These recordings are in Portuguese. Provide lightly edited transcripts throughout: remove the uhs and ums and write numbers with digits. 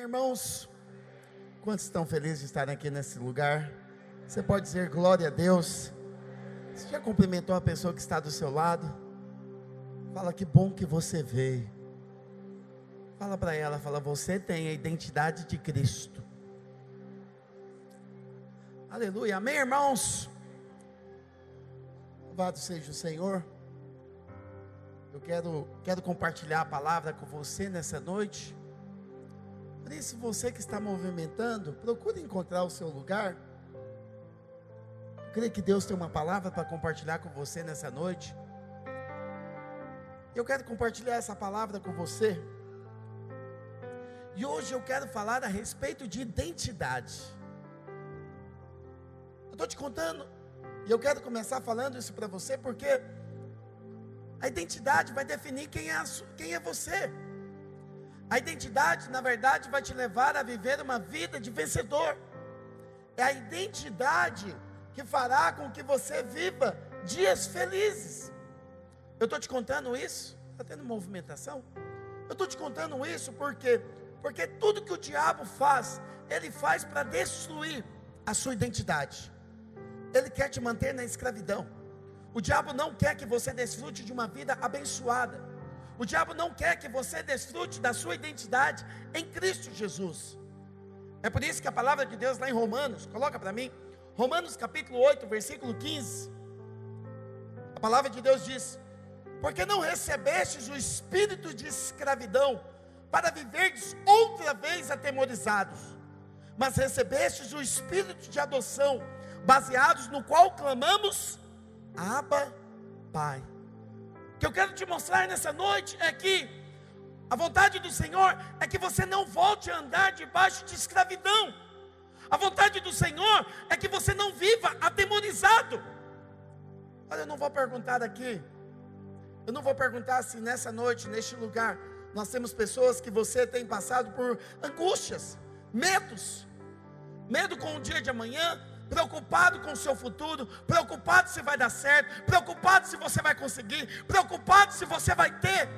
irmãos? Quantos estão felizes de estarem aqui nesse lugar? Você pode dizer glória a Deus. Você já cumprimentou a pessoa que está do seu lado? Fala, que bom que você veio. Fala para ela, fala, você tem a identidade de Cristo. Aleluia, amém, irmãos? Louvado seja o Senhor. Eu quero compartilhar a palavra com você nessa noite. Por isso, você que está movimentando, procure encontrar o seu lugar. Eu creio que Deus tem uma palavra para compartilhar com você nessa noite. Eu quero compartilhar essa palavra com você. E hoje eu quero falar a respeito de identidade. Eu estou te contando, e eu quero começar falando isso para você, porque a identidade vai definir quem é você. A identidade, na verdade, vai te levar a viver uma vida de vencedor. É a identidade que fará com que você viva dias felizes. Eu estou te contando isso, está tendo movimentação? Eu estou te contando isso porque tudo que o diabo faz, ele faz para destruir a sua identidade. Ele quer te manter na escravidão. O diabo não quer que você desfrute de uma vida abençoada. O diabo não quer que você desfrute da sua identidade em Cristo Jesus. É por isso que a palavra de Deus lá em Romanos, coloca para mim, Romanos capítulo 8, versículo 15. A palavra de Deus diz: porque não recebestes o espírito de escravidão, para viverdes outra vez atemorizados, mas recebestes o espírito de adoção, baseados no qual clamamos, Abba, Pai. O que eu quero te mostrar nessa noite é que a vontade do Senhor é que você não volte a andar debaixo de escravidão. A vontade do Senhor é que você não viva atemorizado. Olha, eu não vou perguntar aqui, eu não vou perguntar se nessa noite, neste lugar, nós temos pessoas que você tem passado por angústias, medos, medo com o dia de amanhã, preocupado com o seu futuro, preocupado se vai dar certo, preocupado se você vai conseguir, preocupado se você vai ter.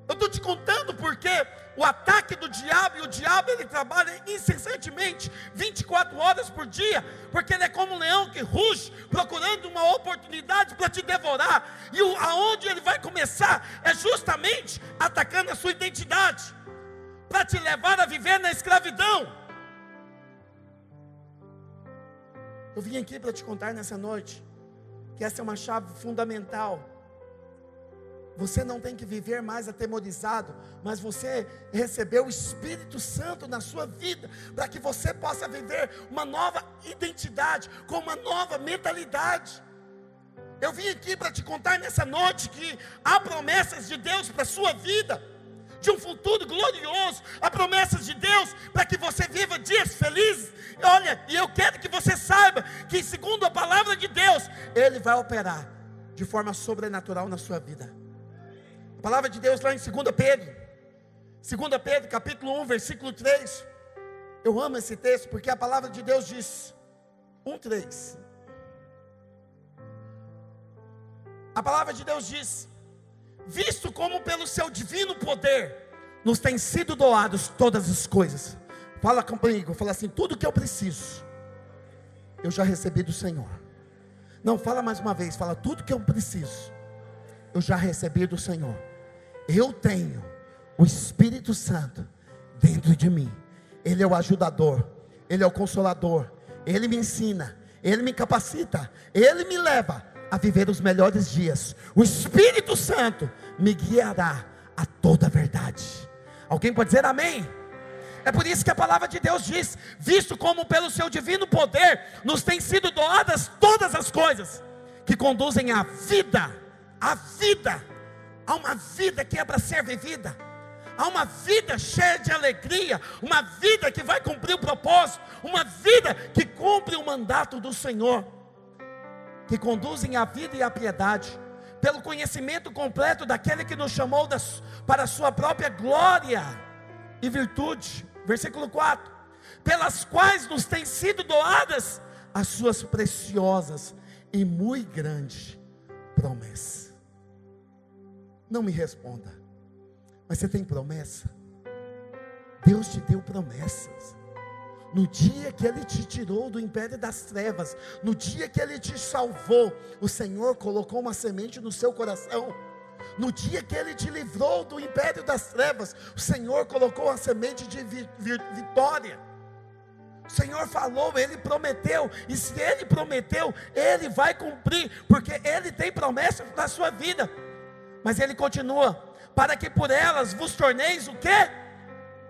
Eu estou te contando porque o ataque do diabo, e o diabo ele trabalha incessantemente, 24 horas por dia, porque ele é como um leão que ruge, procurando uma oportunidade para te devorar, e aonde ele vai começar, é justamente atacando a sua identidade, para te levar a viver na escravidão. Eu vim aqui para te contar nessa noite, que essa é uma chave fundamental. Você não tem que viver mais atemorizado, mas você recebeu o Espírito Santo na sua vida, para que você possa viver uma nova identidade, com uma nova mentalidade. Eu vim aqui para te contar nessa noite que há promessas de Deus para a sua vida, de um futuro glorioso, há promessas de Deus para que você viva dias felizes. Olha, e eu quero que você saiba que segundo a palavra de Deus, Ele vai operar de forma sobrenatural na sua vida. A palavra de Deus lá em 2 Pedro capítulo 1, versículo 3, eu amo esse texto, porque a palavra de Deus diz, 1:3, a palavra de Deus diz: visto como pelo seu divino poder, nos tem sido doados todas as coisas. Fala comigo, fala assim: tudo que eu preciso, eu já recebi do Senhor. Não, fala mais uma vez, fala: tudo que eu preciso, eu já recebi do Senhor. Eu tenho o Espírito Santo dentro de mim. Ele é o ajudador, Ele é o consolador, Ele me ensina, Ele me capacita, Ele me leva a viver os melhores dias. O Espírito Santo me guiará a toda a verdade. Alguém pode dizer amém? É por isso que a palavra de Deus diz: visto como pelo seu divino poder nos têm sido doadas todas as coisas que conduzem à vida, há uma vida que é para ser vivida, há uma vida cheia de alegria, uma vida que vai cumprir o propósito, uma vida que cumpre o mandato do Senhor, que conduzem à vida e à piedade, pelo conhecimento completo daquele que nos chamou para a sua própria glória e virtude. Versículo 4, pelas quais nos têm sido doadas as suas preciosas e muito grande promessa. Não me responda, mas você tem promessa? Deus te deu promessas. No dia que Ele te tirou do império das trevas, no dia que Ele te salvou, o Senhor colocou uma semente no seu coração. No dia que Ele te livrou do império das trevas, o Senhor colocou a semente de vitória. O Senhor falou, Ele prometeu, e se Ele prometeu, Ele vai cumprir, porque Ele tem promessas na sua vida. Mas Ele continua, para que por elas vos torneis o quê?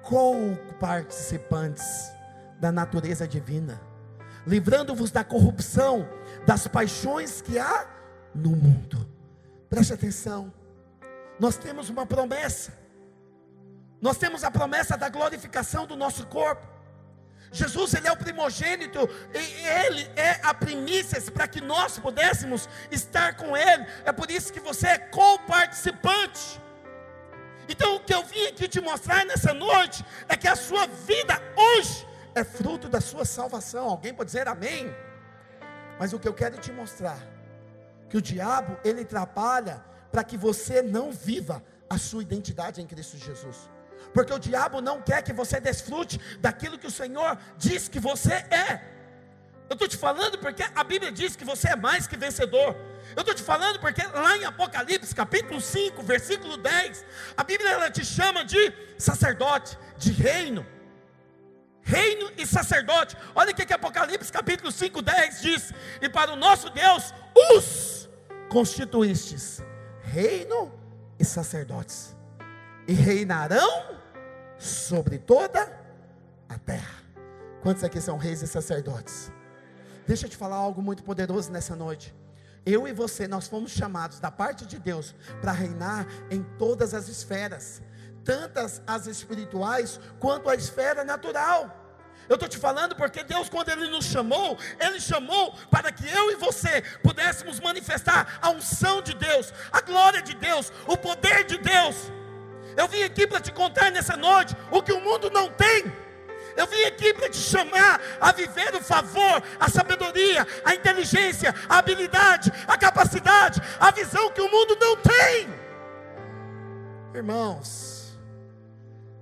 Co-participantes da natureza divina, livrando-vos da corrupção, das paixões que há no mundo. Preste atenção, nós temos uma promessa, nós temos a promessa da glorificação do nosso corpo. Jesus, Ele é o primogênito, e Ele é a primícia para que nós pudéssemos estar com Ele. É por isso que você é co-participante. Então o que eu vim aqui te mostrar nessa noite, é que a sua vida hoje é fruto da sua salvação. Alguém pode dizer amém? Mas o que eu quero te mostrar, que o diabo, ele trabalha para que você não viva a sua identidade em Cristo Jesus. Porque o diabo não quer que você desfrute daquilo que o Senhor diz que você é. Eu estou te falando porque a Bíblia diz que você é mais que vencedor. Eu estou te falando porque lá em Apocalipse capítulo 5, versículo 10, a Bíblia ela te chama de sacerdote, de reino e sacerdote. Olha o que Apocalipse capítulo 5, 10 diz: e para o nosso Deus os constituístes reino e sacerdotes, e reinarão sobre toda a terra. Quantos aqui são reis e sacerdotes? Deixa eu te falar algo muito poderoso nessa noite. Eu e você, nós fomos chamados da parte de Deus para reinar em todas as esferas, tantas as espirituais quanto a esfera natural. Eu estou te falando porque Deus, quando Ele nos chamou, Ele chamou para que eu e você pudéssemos manifestar a unção de Deus, a glória de Deus, o poder de Deus. Eu vim aqui para te contar nessa noite o que o mundo não tem. Eu vim aqui para te chamar a viver o favor, a sabedoria, a inteligência, a habilidade, a capacidade, a visão que o mundo não tem. Irmãos,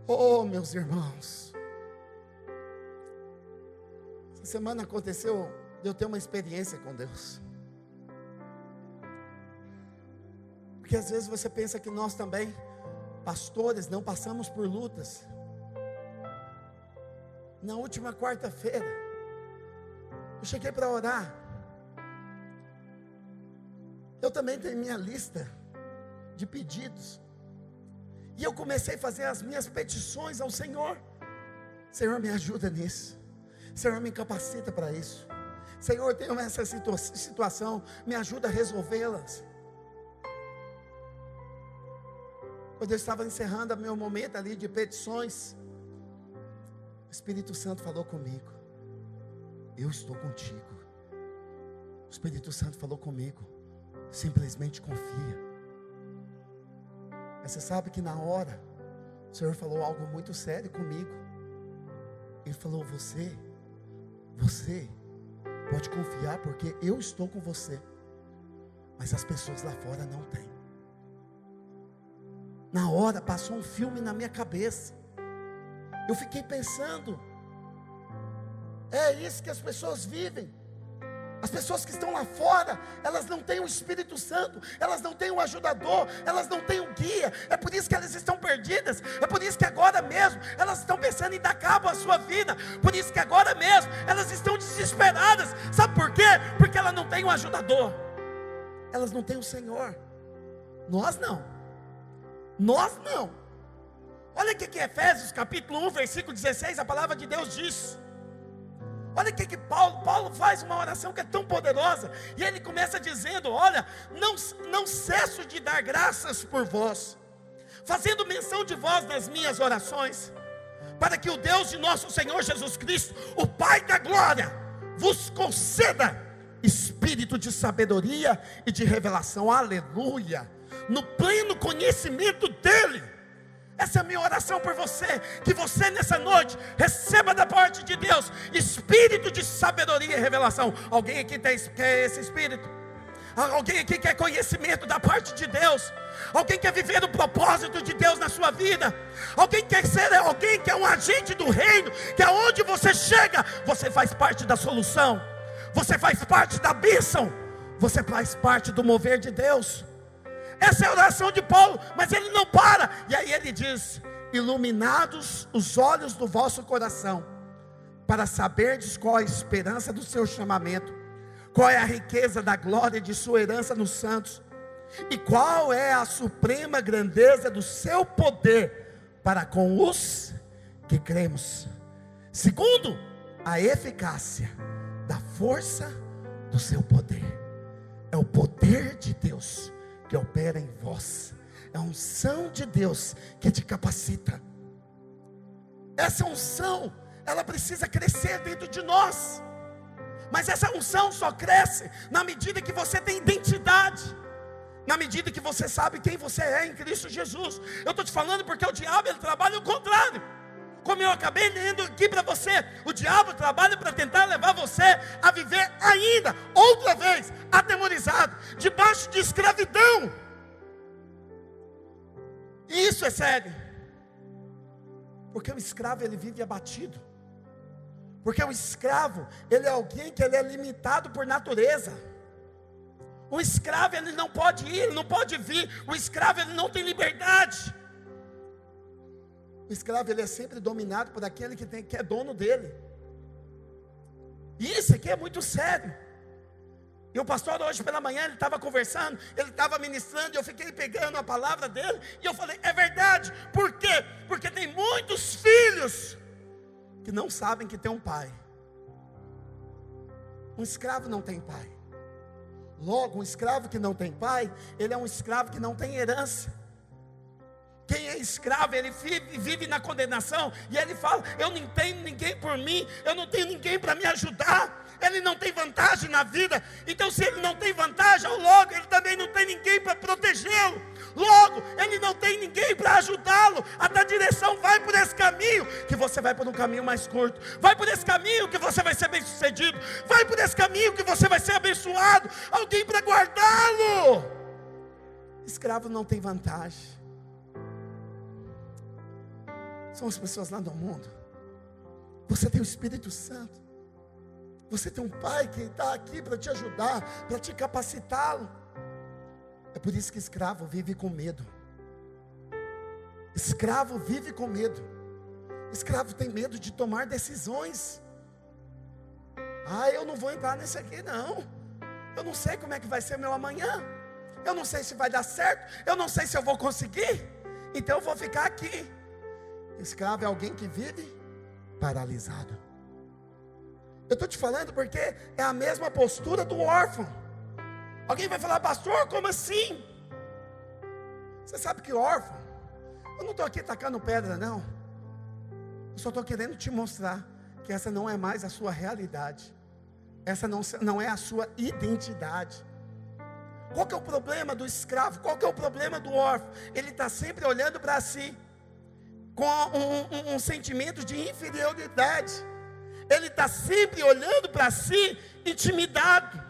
oh meus irmãos, essa semana aconteceu de eu ter uma experiência com Deus. Porque às vezes você pensa que nós também, pastores, não passamos por lutas. Na última quarta-feira, eu cheguei para orar. Eu também tenho minha lista de pedidos. E eu comecei a fazer as minhas petições ao Senhor. Senhor, me ajuda nisso. Senhor, me capacita para isso. Senhor, tenho essa situação, me ajuda a resolvê-las. Quando eu estava encerrando o meu momento ali de petições, o Espírito Santo falou comigo: eu estou contigo. O Espírito Santo falou comigo: simplesmente confia. Mas você sabe que na hora, o Senhor falou algo muito sério comigo. Ele falou: você pode confiar, porque eu estou com você, mas as pessoas lá fora não têm. Na hora passou um filme na minha cabeça. Eu fiquei pensando, é isso que as pessoas vivem. As pessoas que estão lá fora, elas não têm o Espírito Santo, elas não têm o ajudador, elas não têm o guia. É por isso que elas estão perdidas. É por isso que agora mesmo elas estão pensando em dar cabo à sua vida. Por isso que agora mesmo elas estão desesperadas. Sabe por quê? Porque elas não têm o ajudador, elas não têm o Senhor. Nós não. Olha o que Efésios capítulo 1, versículo 16, a palavra de Deus diz. Olha o que Paulo faz uma oração que é tão poderosa. E ele começa dizendo: olha, não cesso de dar graças por vós, fazendo menção de vós nas minhas orações, para que o Deus de nosso Senhor Jesus Cristo, o Pai da glória, vos conceda espírito de sabedoria e de revelação, aleluia, no pleno conhecimento dEle. Essa é a minha oração por você, que você nessa noite receba da parte de Deus espírito de sabedoria e revelação. Alguém aqui quer esse espírito? Alguém aqui quer conhecimento da parte de Deus? Alguém quer viver o propósito de Deus na sua vida? Alguém quer ser alguém que é um agente do reino, que aonde você chega, você faz parte da solução, você faz parte da bênção, você faz parte do mover de Deus. Essa é a oração de Paulo, mas ele não para. E aí ele diz: iluminados os olhos do vosso coração, para saberdes qual a esperança do seu chamamento, qual é a riqueza da glória de sua herança nos santos, e qual é a suprema grandeza do seu poder para com os que cremos, segundo a eficácia da força do seu poder. É o poder de Deus que opera em vós, é a unção de Deus que te capacita. Essa unção, ela precisa crescer dentro de nós, mas essa unção só cresce na medida que você tem identidade, na medida que você sabe quem você é em Cristo Jesus. Eu estou te falando porque o diabo, ele trabalha o contrário. Como eu acabei lendo aqui para você, o diabo trabalha para tentar levar você a viver ainda, outra vez, atemorizado, debaixo de escravidão. E isso é sério, porque o escravo, ele vive abatido, porque o escravo, ele é alguém que ele é limitado por natureza. O escravo, ele não pode ir, ele não pode vir, o escravo, ele não tem liberdade. O escravo, ele é sempre dominado por aquele que é dono dele. E isso aqui é muito sério. E o pastor hoje pela manhã, ele estava conversando, ele estava ministrando, e eu fiquei pegando a palavra dele, e eu falei, é verdade. Por quê? Porque tem muitos filhos que não sabem que tem um pai. Um escravo não tem pai. Logo, um escravo que não tem pai, ele é um escravo que não tem herança. Quem é escravo, ele vive na condenação, e ele fala, eu não tenho ninguém por mim, eu não tenho ninguém para me ajudar. Ele não tem vantagem na vida. Então se ele não tem vantagem, logo ele também não tem ninguém para protegê-lo. Logo, ele não tem ninguém para ajudá-lo a dar direção. Vai por esse caminho, que você vai por um caminho mais curto. Vai por esse caminho que você vai ser bem sucedido. Vai por esse caminho que você vai ser abençoado. Alguém para guardá-lo. Escravo não tem vantagem. São as pessoas lá do mundo. Você tem o Espírito Santo. Você tem um pai que está aqui para te ajudar, para te capacitá-lo. É por isso que escravo vive com medo. Escravo vive com medo. Escravo tem medo de tomar decisões. Eu não vou entrar nesse aqui não. Eu não sei como é que vai ser meu amanhã. Eu não sei se vai dar certo. Eu não sei se eu vou conseguir. Então eu vou ficar aqui. Escravo é alguém que vive paralisado. Eu estou te falando porque é a mesma postura do órfão. Alguém vai falar, pastor, como assim? Você sabe que órfão, eu não estou aqui tacando pedra não. Eu só estou querendo te mostrar que essa não é mais a sua realidade. Essa não é a sua identidade. Qual que é o problema do escravo? Qual que é o problema do órfão? Ele está sempre olhando para si, com um sentimento de inferioridade. Ele está sempre olhando para si, intimidado.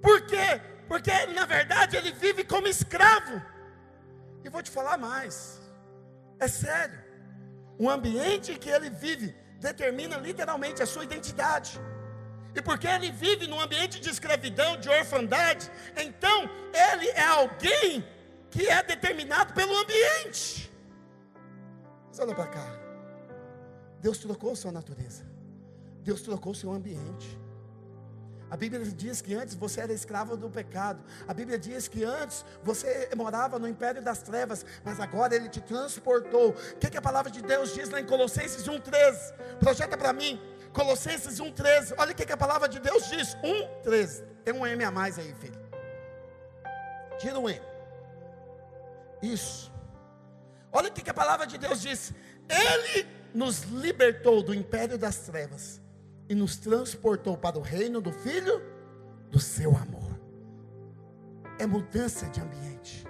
Por quê? Porque na verdade ele vive como escravo. E vou te falar mais, é sério. O ambiente em que ele vive determina literalmente a sua identidade. E porque ele vive num ambiente de escravidão, de orfandade, então ele é alguém que é determinado pelo ambiente. Mas olha para cá. Deus trocou sua natureza. Deus trocou seu ambiente. A Bíblia diz que antes você era escravo do pecado. A Bíblia diz que antes você morava no império das trevas, mas agora Ele te transportou. O que a palavra de Deus diz lá em Colossenses 1,13? Projeta para mim, Colossenses 1,13. Olha o que a palavra de Deus diz. 1,13. Tem um M a mais aí, filho. Tira o M. Isso. Olha o que a palavra de Deus diz. Ele nos libertou do império das trevas e nos transportou para o reino do Filho do seu amor. É mudança de ambiente.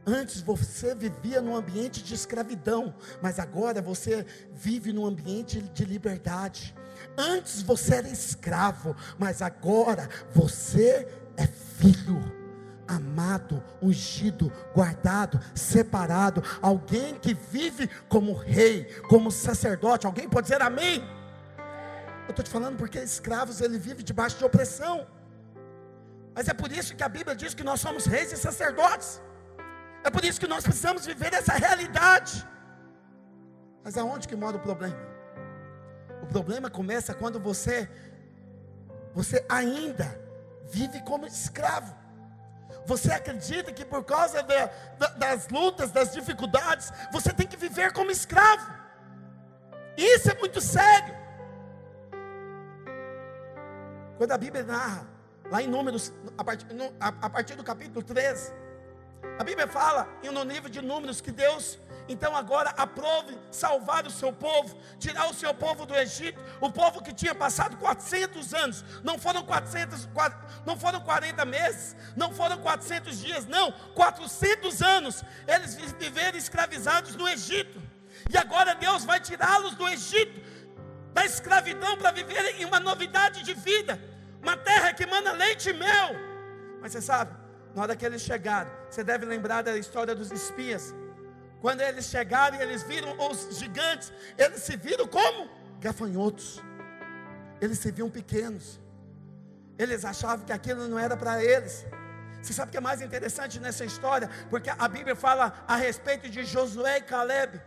Antes você vivia num ambiente de escravidão, mas agora você vive num ambiente de liberdade. Antes você era escravo, mas agora você é filho, amado, ungido, guardado, separado, alguém que vive como rei, como sacerdote. Alguém pode dizer amém? Eu estou te falando porque escravos, ele vive debaixo de opressão, mas é por isso que a Bíblia diz que nós somos reis e sacerdotes. É por isso que nós precisamos viver essa realidade. Mas aonde que mora o problema? O problema começa quando você ainda vive como escravo. Você acredita que por causa das lutas, das dificuldades, você tem que viver como escravo. Isso é muito sério. Quando a Bíblia narra, lá em Números, a partir do capítulo 13, a Bíblia fala, no livro de Números, que Deus, então agora aprove salvar o seu povo, tirar o seu povo do Egito, o povo que tinha passado 400 anos, não foram 40 meses, não foram 400 dias, não, 400 anos, eles viveram escravizados no Egito, e agora Deus vai tirá-los do Egito, da escravidão, para viverem em uma novidade de vida, uma terra que emana leite e mel. Mas você sabe, na hora que eles chegaram, você deve lembrar da história dos espias. Quando eles chegaram e eles viram os gigantes, eles se viram como gafanhotos. Eles se viam pequenos. Eles achavam que aquilo não era para eles. Você sabe o que é mais interessante nessa história? Porque a Bíblia fala a respeito de Josué e Caleb.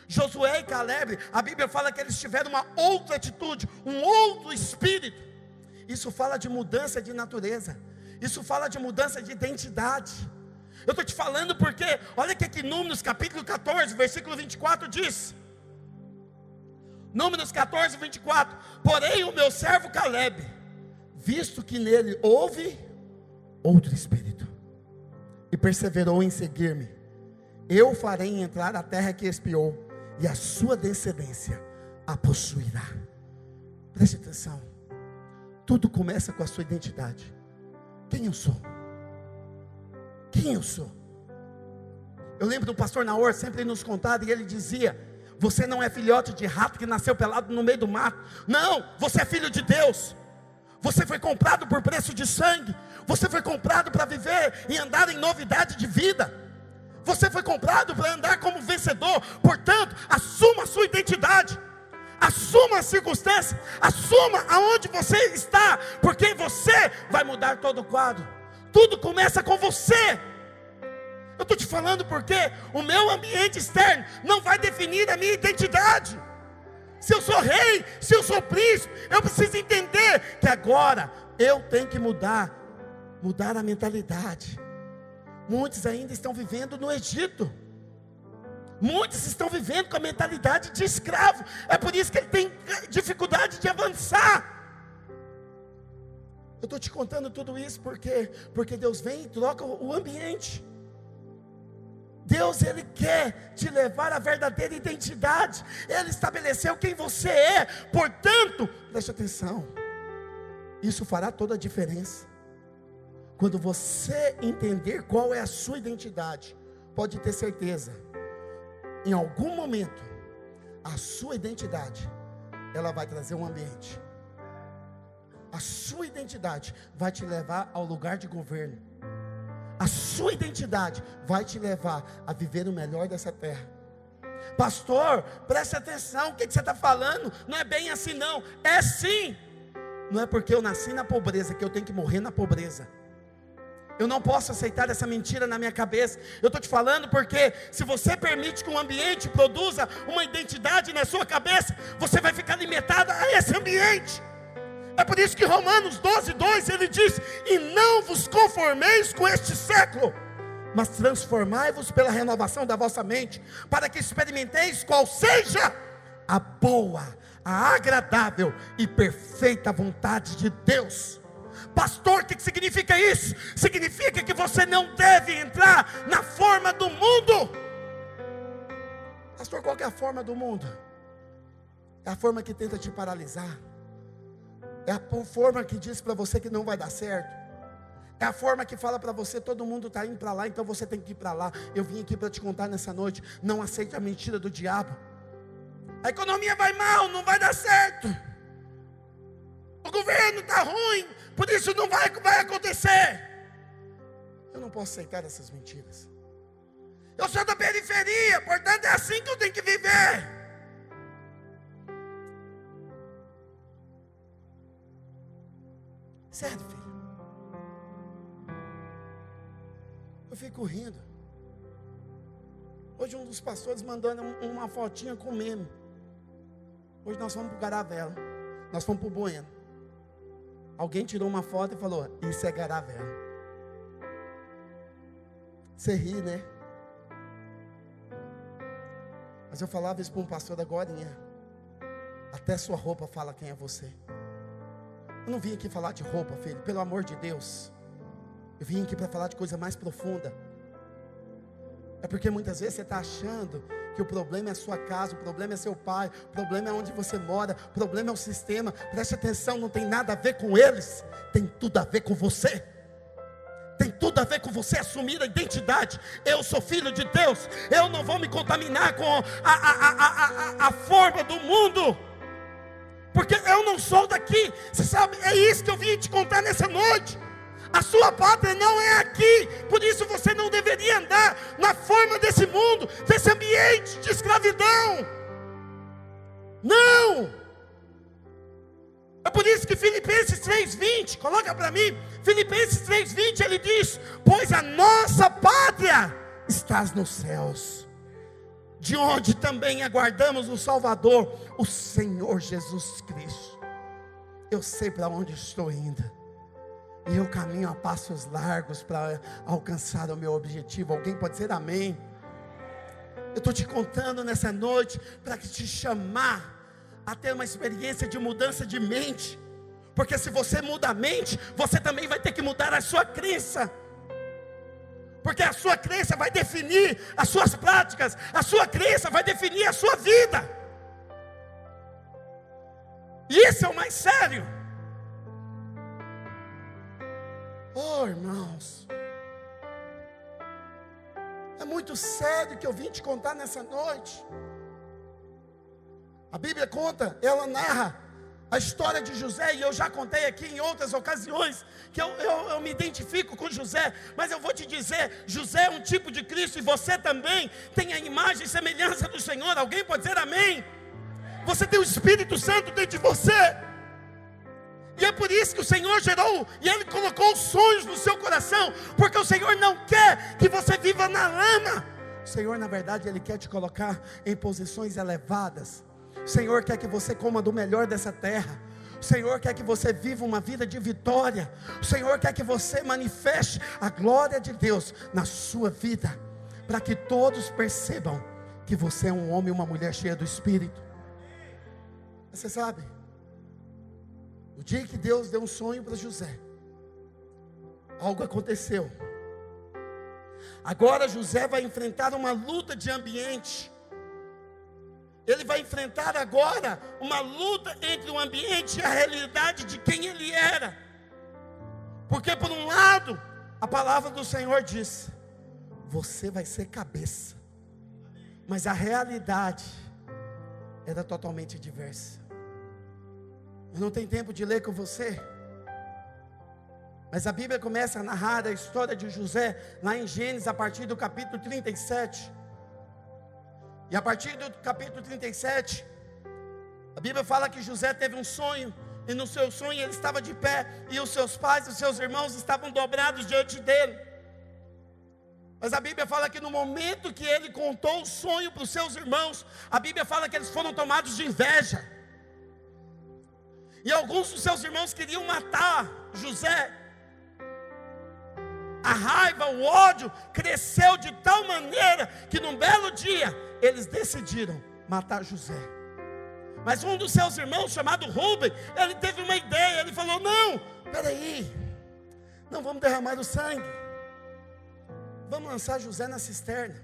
Josué e Caleb, a Bíblia fala que eles tiveram uma outra atitude, um outro espírito. Isso fala de mudança de natureza. Isso fala de mudança de identidade. Eu estou te falando porque, olha que aqui Números capítulo 14, versículo 24 diz. Números 14, 24. Porém o meu servo Caleb, visto que nele houve outro espírito, e perseverou em seguir-me, eu farei entrar a terra que espiou, e a sua descendência a possuirá. Preste atenção. Tudo começa com a sua identidade. Quem eu sou? Quem eu sou? Eu lembro do pastor Naor sempre nos contado, e ele dizia: você não é filhote de rato que nasceu pelado no meio do mato. Não, você é filho de Deus. Você foi comprado por preço de sangue. Você foi comprado para viver e andar em novidade de vida. Você foi comprado para andar como vencedor. Portanto, assuma a sua identidade. Assuma a circunstância, assuma aonde você está, porque você vai mudar todo o quadro. Tudo começa com você. Eu estou te falando porque o meu ambiente externo não vai definir a minha identidade. Se eu sou rei, se eu sou príncipe, eu preciso entender que agora eu tenho que mudar a mentalidade. Muitos ainda estão vivendo no Egito. Muitos estão vivendo com a mentalidade de escravo. É por isso que ele tem dificuldade de avançar. Eu estou te contando tudo isso porque Deus vem e troca o ambiente. Deus, Ele quer te levar à verdadeira identidade. Ele estabeleceu quem você é. Portanto, preste atenção, isso fará toda a diferença. Quando você entender qual é a sua identidade, pode ter certeza, em algum momento, a sua identidade, ela vai trazer um ambiente. A sua identidade vai te levar ao lugar de governo. A sua identidade vai te levar a viver o melhor dessa terra. Pastor, preste atenção, o que você está falando? Não é bem assim não. É sim. Não é porque eu nasci na pobreza que eu tenho que morrer na pobreza. Eu não posso aceitar essa mentira na minha cabeça. Eu estou te falando porque se você permite que um ambiente produza uma identidade na sua cabeça, você vai ficar limitado a esse ambiente. É por isso que Romanos 12, 2, ele diz: e não vos conformeis com este século, mas transformai-vos pela renovação da vossa mente, para que experimenteis qual seja a boa, a agradável e perfeita vontade de Deus. Pastor, o que significa isso? Significa que você não deve entrar na forma do mundo. Pastor, qual que é a forma do mundo? É a forma que tenta te paralisar. É a forma que diz para você que não vai dar certo. É a forma que fala para você, todo mundo está indo para lá, então você tem que ir para lá. Eu vim aqui para te contar nessa noite, não aceite a mentira do diabo. A economia vai mal, não vai dar certo. O governo está ruim, por isso não vai acontecer. Eu não posso aceitar essas mentiras. Eu sou da periferia, portanto é assim que eu tenho que viver. Sério, filho. Eu fico rindo. Hoje um dos pastores mandando uma fotinha com meme. Hoje nós fomos para o Garavela. Nós fomos para o Bueno. Alguém tirou uma foto e falou: isso é Garavela. Você ri, né? Mas eu falava isso para um pastor da Gorinha. Até sua roupa fala quem é você. Eu não vim aqui falar de roupa, filho, pelo amor de Deus. Eu vim aqui para falar de coisa mais profunda. É porque muitas vezes você está achando que o problema é a sua casa, o problema é seu pai, o problema é onde você mora, o problema é o sistema. Preste atenção, não tem nada a ver com eles, tem tudo a ver com você. Tem tudo a ver com você assumir a identidade. Eu sou filho de Deus, eu não vou me contaminar com a forma do mundo, porque eu não sou daqui. Você sabe, é isso que eu vim te contar nessa noite. A sua pátria não é aqui, por isso você não deveria andar na forma desse mundo, desse ambiente de escravidão. Não! É por isso que Filipenses 3:20, coloca para mim, Filipenses 3:20, ele diz: pois a nossa pátria está nos céus, de onde também aguardamos o Salvador, o Senhor Jesus Cristo. Eu sei para onde estou indo, e eu caminho a passos largos para alcançar o meu objetivo. Alguém pode dizer amém? Eu estou te contando nessa noite para te chamar a ter uma experiência de mudança de mente. Porque se você muda a mente, você também vai ter que mudar a sua crença. Porque a sua crença vai definir as suas práticas, a sua crença vai definir a sua vida. E isso é o mais sério. Oh, irmãos, é muito sério que eu vim te contar nessa noite. A Bíblia conta, ela narra a história de José, e eu já contei aqui em outras ocasiões, que eu me identifico com José, mas eu vou te dizer, José é um tipo de Cristo, e você também tem a imagem e semelhança do Senhor. Alguém pode dizer amém? Você tem o Espírito Santo dentro de você, e é por isso que o Senhor gerou, e Ele colocou sonhos no seu coração, porque o Senhor não quer que você viva na lama. O Senhor, na verdade, Ele quer te colocar em posições elevadas. O Senhor quer que você coma do melhor dessa terra. O Senhor quer que você viva uma vida de vitória. O Senhor quer que você manifeste a glória de Deus na sua vida, para que todos percebam que você é um homem e uma mulher cheia do Espírito. Você sabe, o dia que Deus deu um sonho para José, algo aconteceu. Agora José vai enfrentar uma luta de ambiente. Ele vai enfrentar agora uma luta entre o ambiente e a realidade de quem ele era. Porque por um lado, a palavra do Senhor diz: você vai ser cabeça. Mas a realidade era totalmente diversa. Eu não tenho tempo de ler com você, mas a Bíblia começa a narrar a história de José lá em Gênesis, a partir do capítulo 37. E a partir do capítulo 37, a Bíblia fala que José teve um sonho, e no seu sonho ele estava de pé, e os seus pais e os seus irmãos estavam dobrados diante dele. Mas a Bíblia fala que no momento que ele contou o sonho para os seus irmãos, a Bíblia fala que eles foram tomados de inveja. E alguns dos seus irmãos queriam matar José. A raiva, o ódio cresceu de tal maneira que num belo dia eles decidiram matar José. Mas um dos seus irmãos, chamado Rubem, ele teve uma ideia. Ele falou: não, peraí, não vamos derramar o sangue, vamos lançar José na cisterna.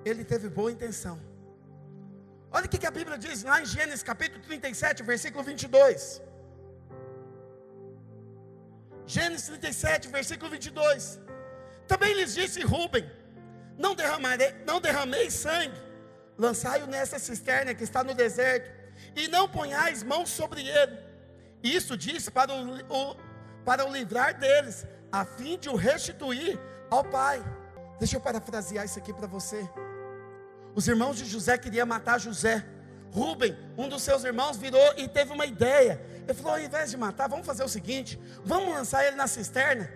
Ele teve boa intenção. Olha o que a Bíblia diz lá em Gênesis capítulo 37, versículo 22. Gênesis 37, versículo 22. Também lhes disse Rúben: não derramei sangue, lançai-o nessa cisterna que está no deserto, e não ponhais mãos sobre ele. Isso disse para o livrar deles, a fim de o restituir ao pai. Deixa eu parafrasear isso aqui para você. Os irmãos de José queriam matar José. Rúben, um dos seus irmãos, virou e teve uma ideia. Ele falou: ao invés de matar, vamos fazer o seguinte, vamos lançar ele na cisterna.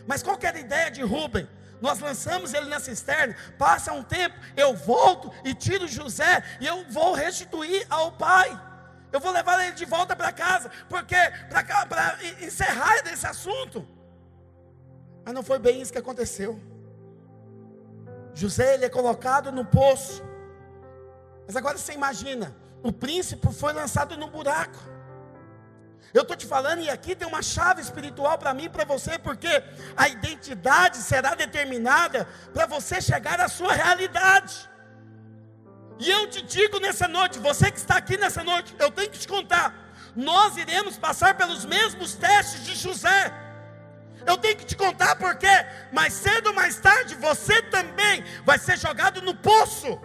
Mas qual que era a ideia de Rúben? Nós lançamos ele na cisterna, passa um tempo, eu volto e tiro José, e eu vou restituir ao pai. Eu vou levar ele de volta para casa, porque para encerrar esse assunto. Mas não foi bem isso que aconteceu. José, ele é colocado no poço. Mas agora você imagina, o príncipe foi lançado no buraco. Eu estou te falando, e aqui tem uma chave espiritual para mim e para você, porque a identidade será determinada para você chegar à sua realidade. E eu te digo nessa noite, você que está aqui nessa noite, eu tenho que te contar, nós iremos passar pelos mesmos testes de José. Eu tenho que te contar porque mais cedo ou mais tarde você também vai ser jogado no poço.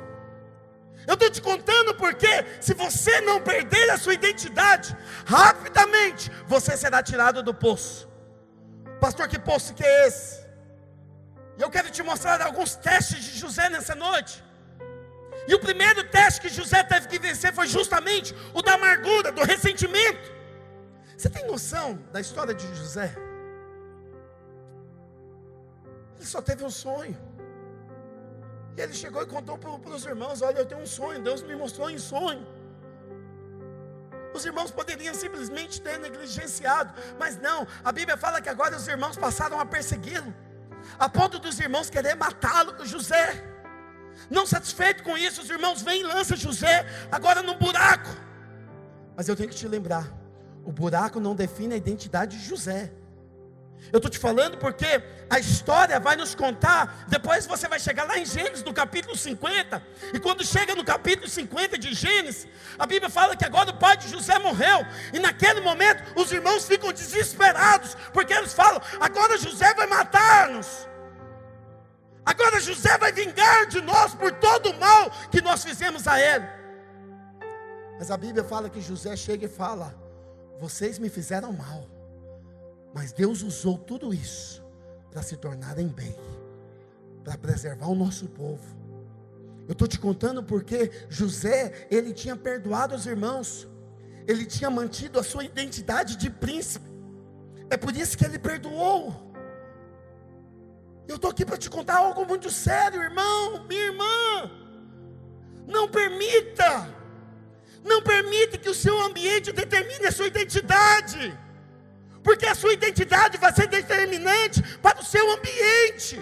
Eu estou te contando porque se você não perder a sua identidade, rapidamente você será tirado do poço. Pastor, que poço que é esse? E eu quero te mostrar alguns testes de José nessa noite. E o primeiro teste que José teve que vencer foi justamente o da amargura, do ressentimento. Você tem noção da história de José? Ele só teve um sonho. E ele chegou e contou para os irmãos: olha, eu tenho um sonho, Deus me mostrou em sonho. Os irmãos poderiam simplesmente ter negligenciado, mas não, a Bíblia fala que agora os irmãos passaram a persegui-lo, a ponto dos irmãos querer matá-lo, José. Não satisfeito com isso, os irmãos vêm e lançam José agora no buraco. Mas eu tenho que te lembrar, o buraco não define a identidade de José. Eu estou te falando porque a história vai nos contar. Depois você vai chegar lá em Gênesis, no capítulo 50. E quando chega no capítulo 50 de Gênesis, a Bíblia fala que agora o pai de José morreu. E naquele momento os irmãos ficam desesperados, porque eles falam: agora José vai matar-nos, agora José vai vingar de nós por todo o mal que nós fizemos a ele. Mas a Bíblia fala que José chega e fala: vocês me fizeram mal, mas Deus usou tudo isso para se tornarem bem, para preservar o nosso povo. Eu estou te contando porque José, ele tinha perdoado os irmãos, ele tinha mantido a sua identidade de príncipe. É por isso que ele perdoou. Eu estou aqui para te contar algo muito sério, irmão, minha irmã. Não permita que o seu ambiente determine a sua identidade, porque a sua identidade vai ser determinante para o seu ambiente.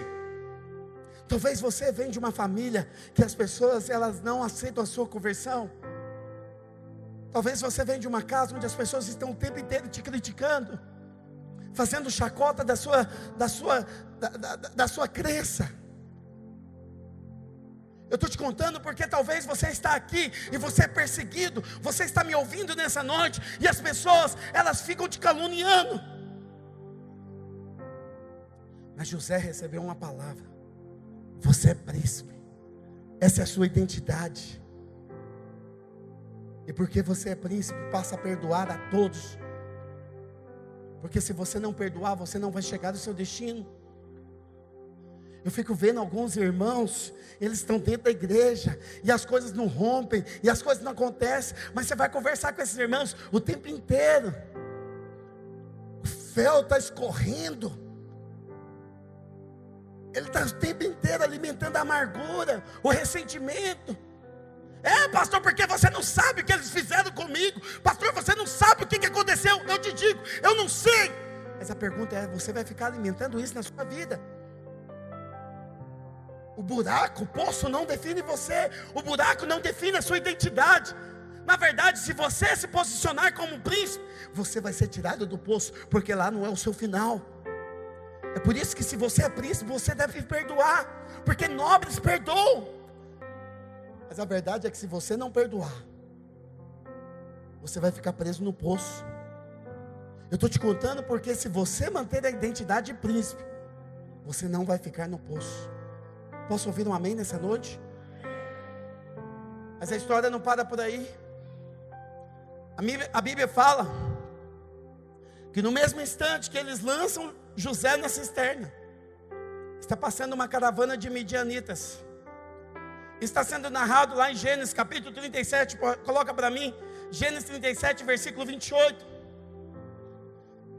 Talvez você venha de uma família que as pessoas, elas não aceitam a sua conversão. Talvez você venha de uma casa onde as pessoas estão o tempo inteiro te criticando, fazendo chacota da sua crença. Eu estou te contando porque talvez você está aqui e você é perseguido, você está me ouvindo nessa noite, e as pessoas, elas ficam te caluniando. Mas José recebeu uma palavra: você é príncipe, essa é a sua identidade. E porque você é príncipe, passa a perdoar a todos, porque se você não perdoar, você não vai chegar no seu destino. Eu fico vendo alguns irmãos, eles estão dentro da igreja, e as coisas não rompem, e as coisas não acontecem, mas você vai conversar com esses irmãos o tempo inteiro, o fel está escorrendo, ele está o tempo inteiro alimentando a amargura, o ressentimento. Pastor, porque você não sabe o que eles fizeram comigo. Pastor, você não sabe o que aconteceu. Eu te digo, eu não sei. Mas a pergunta é: você vai ficar alimentando isso na sua vida? O buraco, o poço não define você. O buraco não define a sua identidade. Na verdade, se você se posicionar como um príncipe, você vai ser tirado do poço, porque lá não é o seu final. É por isso que se você é príncipe, você deve perdoar, porque nobres perdoam. Mas a verdade é que se você não perdoar, você vai ficar preso no poço. Eu estou te contando porque se você manter a identidade de príncipe, você não vai ficar no poço. Posso ouvir um amém nessa noite? Mas a história não para por aí. A Bíblia fala que no mesmo instante que eles lançam José na cisterna, está passando uma caravana de midianitas. Está sendo narrado lá em Gênesis capítulo 37, coloca para mim, Gênesis 37, versículo 28.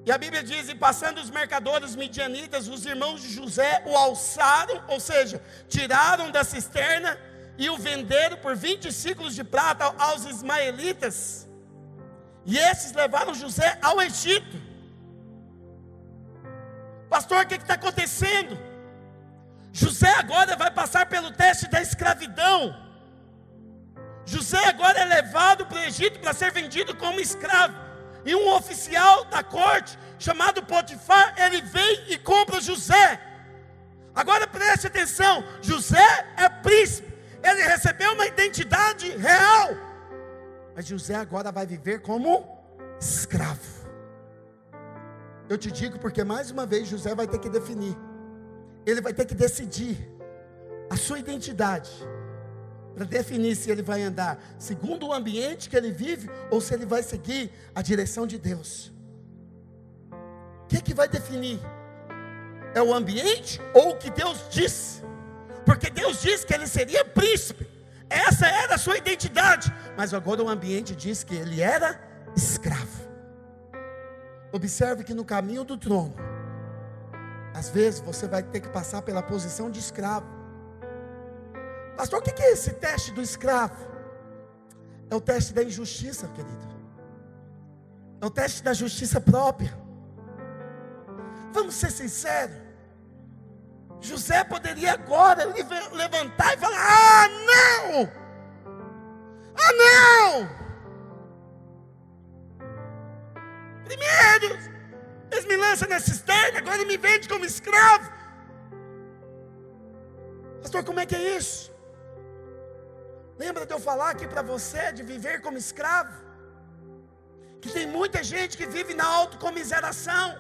E a Bíblia diz: e passando os mercadores midianitas, os irmãos de José o alçaram, ou seja, tiraram da cisterna e o venderam por 20 ciclos de prata aos ismaelitas. E esses levaram José ao Egito. Pastor, o que está acontecendo? José agora vai passar pelo teste da escravidão. José agora é levado para o Egito para ser vendido como escravo. E um oficial da corte, chamado Potifar, ele vem e compra José. Agora preste atenção, José é príncipe, ele recebeu uma identidade real. Mas José agora vai viver como escravo. Eu te digo porque mais uma vez José vai ter que definir. Ele vai ter que decidir a sua identidade, para definir se ele vai andar segundo o ambiente que ele vive, ou se ele vai seguir a direção de Deus. O que vai definir? É o ambiente ou o que Deus disse? Porque Deus disse que ele seria príncipe, essa era a sua identidade, mas agora o ambiente diz que ele era escravo. Observe que no caminho do trono, às vezes você vai ter que passar pela posição de escravo. Pastor, o que é esse teste do escravo? É o teste da injustiça, querido. É o teste da justiça própria. Vamos ser sinceros. José poderia agora levantar e falar: ah, não! Ah, não! Primeiro, eles me lançam na cisterna, agora ele me vende como escravo. Pastor, como é que é isso? Lembra de eu falar aqui para você de viver como escravo? Que tem muita gente que vive na autocomiseração.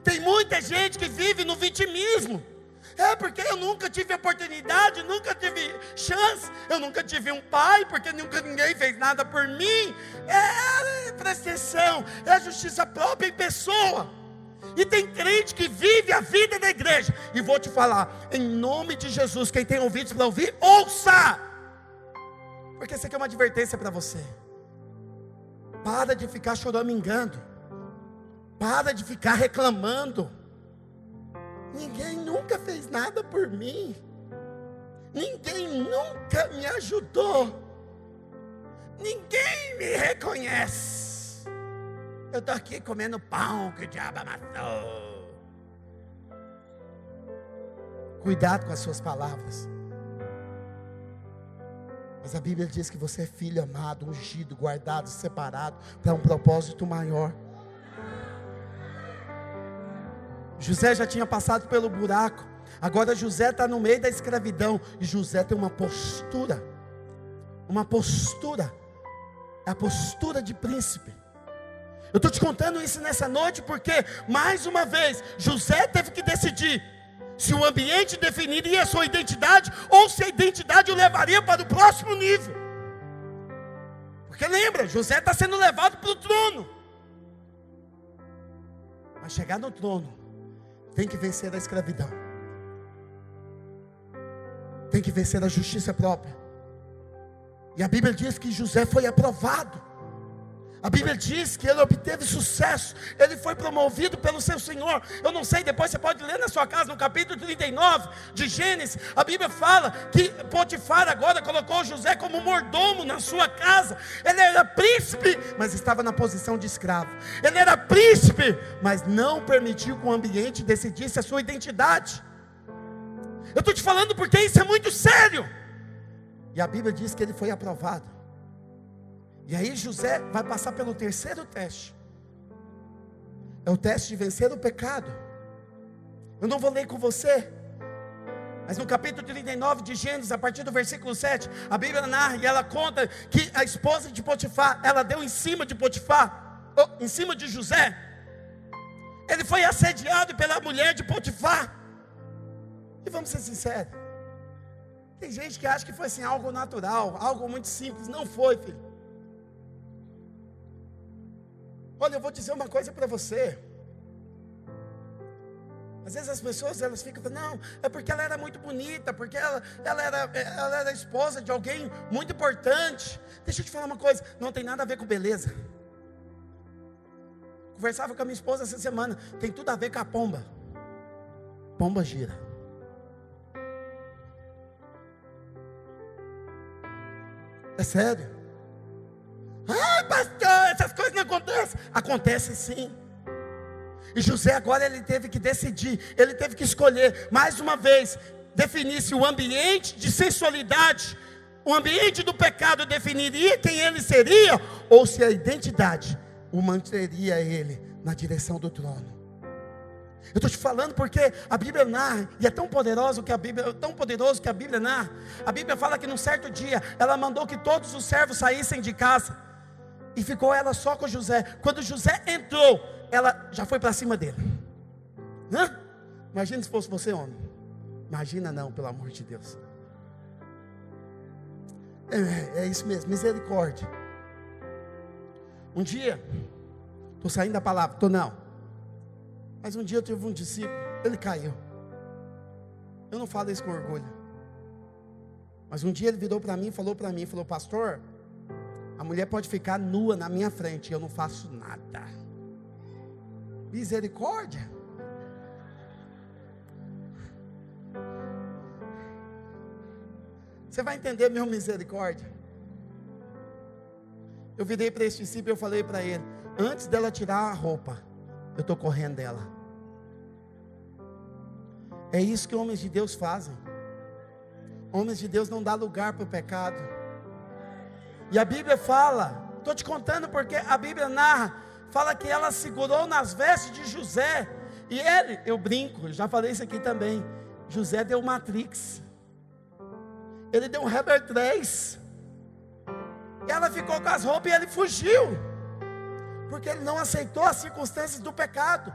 Tem muita gente que vive no vitimismo. É porque eu nunca tive oportunidade, nunca tive chance. Eu nunca tive um pai, porque nunca ninguém fez nada por mim. Presta atenção, é a justiça própria em pessoa. E tem crente que vive a vida da igreja. E vou te falar, em nome de Jesus, quem tem ouvidos para ouvir, ouça. Porque isso aqui é uma advertência para você. Para de ficar choramingando. Para de ficar reclamando. Ninguém nunca fez nada por mim. Ninguém nunca me ajudou. Ninguém me reconhece. Eu estou aqui comendo pão que o diabo amassou. Cuidado com as suas palavras. Mas a Bíblia diz que você é filho amado, ungido, guardado, separado para um propósito maior. José já tinha passado pelo buraco. Agora José está no meio da escravidão. E José tem uma postura. Uma postura. É a postura de príncipe. Eu estou te contando isso nessa noite porque, mais uma vez, José teve que decidir se o ambiente definiria a sua identidade, ou se a identidade o levaria para o próximo nível. Porque lembra, José está sendo levado para o trono. Mas chegar no trono, tem que vencer a escravidão. Tem que vencer a justiça própria. E a Bíblia diz que José foi aprovado. A Bíblia diz que ele obteve sucesso. Ele foi promovido pelo seu Senhor. Eu não sei, depois você pode ler na sua casa, no capítulo 39 de Gênesis. A Bíblia fala que Potifar agora colocou José como mordomo na sua casa. Ele era príncipe, mas estava na posição de escravo. Ele era príncipe, mas não permitiu que o ambiente decidisse a sua identidade. Eu estou te falando porque isso é muito sério. E a Bíblia diz que ele foi aprovado. E aí José vai passar pelo terceiro teste. É o teste de vencer o pecado. Eu não vou ler com você, mas no capítulo 39 de Gênesis, a partir do versículo 7, a Bíblia narra e ela conta que a esposa de Potifar, ela deu em cima de Potifar, em cima de José. Ele foi assediado pela mulher de Potifar. E vamos ser sinceros, tem gente que acha que foi assim, algo natural, algo muito simples. Não foi, filho. Olha, eu vou dizer uma coisa para você. Às vezes as pessoas, elas ficam falando, não, é porque ela era muito bonita, porque ela era esposa de alguém muito importante. Deixa eu te falar uma coisa, não tem nada a ver com beleza. Conversava com a minha esposa essa semana, tem tudo a ver com a pomba. Pomba gira. É sério? Ah, pastor, essas coisas não acontecem. Acontecem sim. E José agora ele teve que decidir, ele teve que escolher, mais uma vez, definir se o ambiente de sensualidade, o ambiente do pecado definiria quem ele seria, ou se a identidade o manteria ele na direção do trono. Eu estou te falando porque a Bíblia narra, e é tão poderoso que a Bíblia narra. A Bíblia fala que num certo dia, ela mandou que todos os servos saíssem de casa, e ficou ela só com José. Quando José entrou, ela já foi para cima dele. Imagina se fosse você, homem. Imagina não, pelo amor de Deus. É isso mesmo, misericórdia. Um dia, estou saindo da palavra, estou não. Mas um dia eu tive um discípulo, ele caiu. Eu não falo isso com orgulho. Mas um dia ele virou para mim e falou, pastor, a mulher pode ficar nua na minha frente, e eu não faço nada. Misericórdia. Você vai entender meu misericórdia. Eu virei para esse discípulo e eu falei para ele, antes dela tirar a roupa, eu estou correndo dela. É isso que homens de Deus fazem. Homens de Deus não dão lugar para o pecado. E a Bíblia fala, estou te contando porque a Bíblia narra, fala que ela segurou nas vestes de José. E ele, eu brinco, já falei isso aqui também, José deu Matrix. Ele deu um Heber 3. Ela ficou com as roupas e ele fugiu. Porque ele não aceitou as circunstâncias do pecado.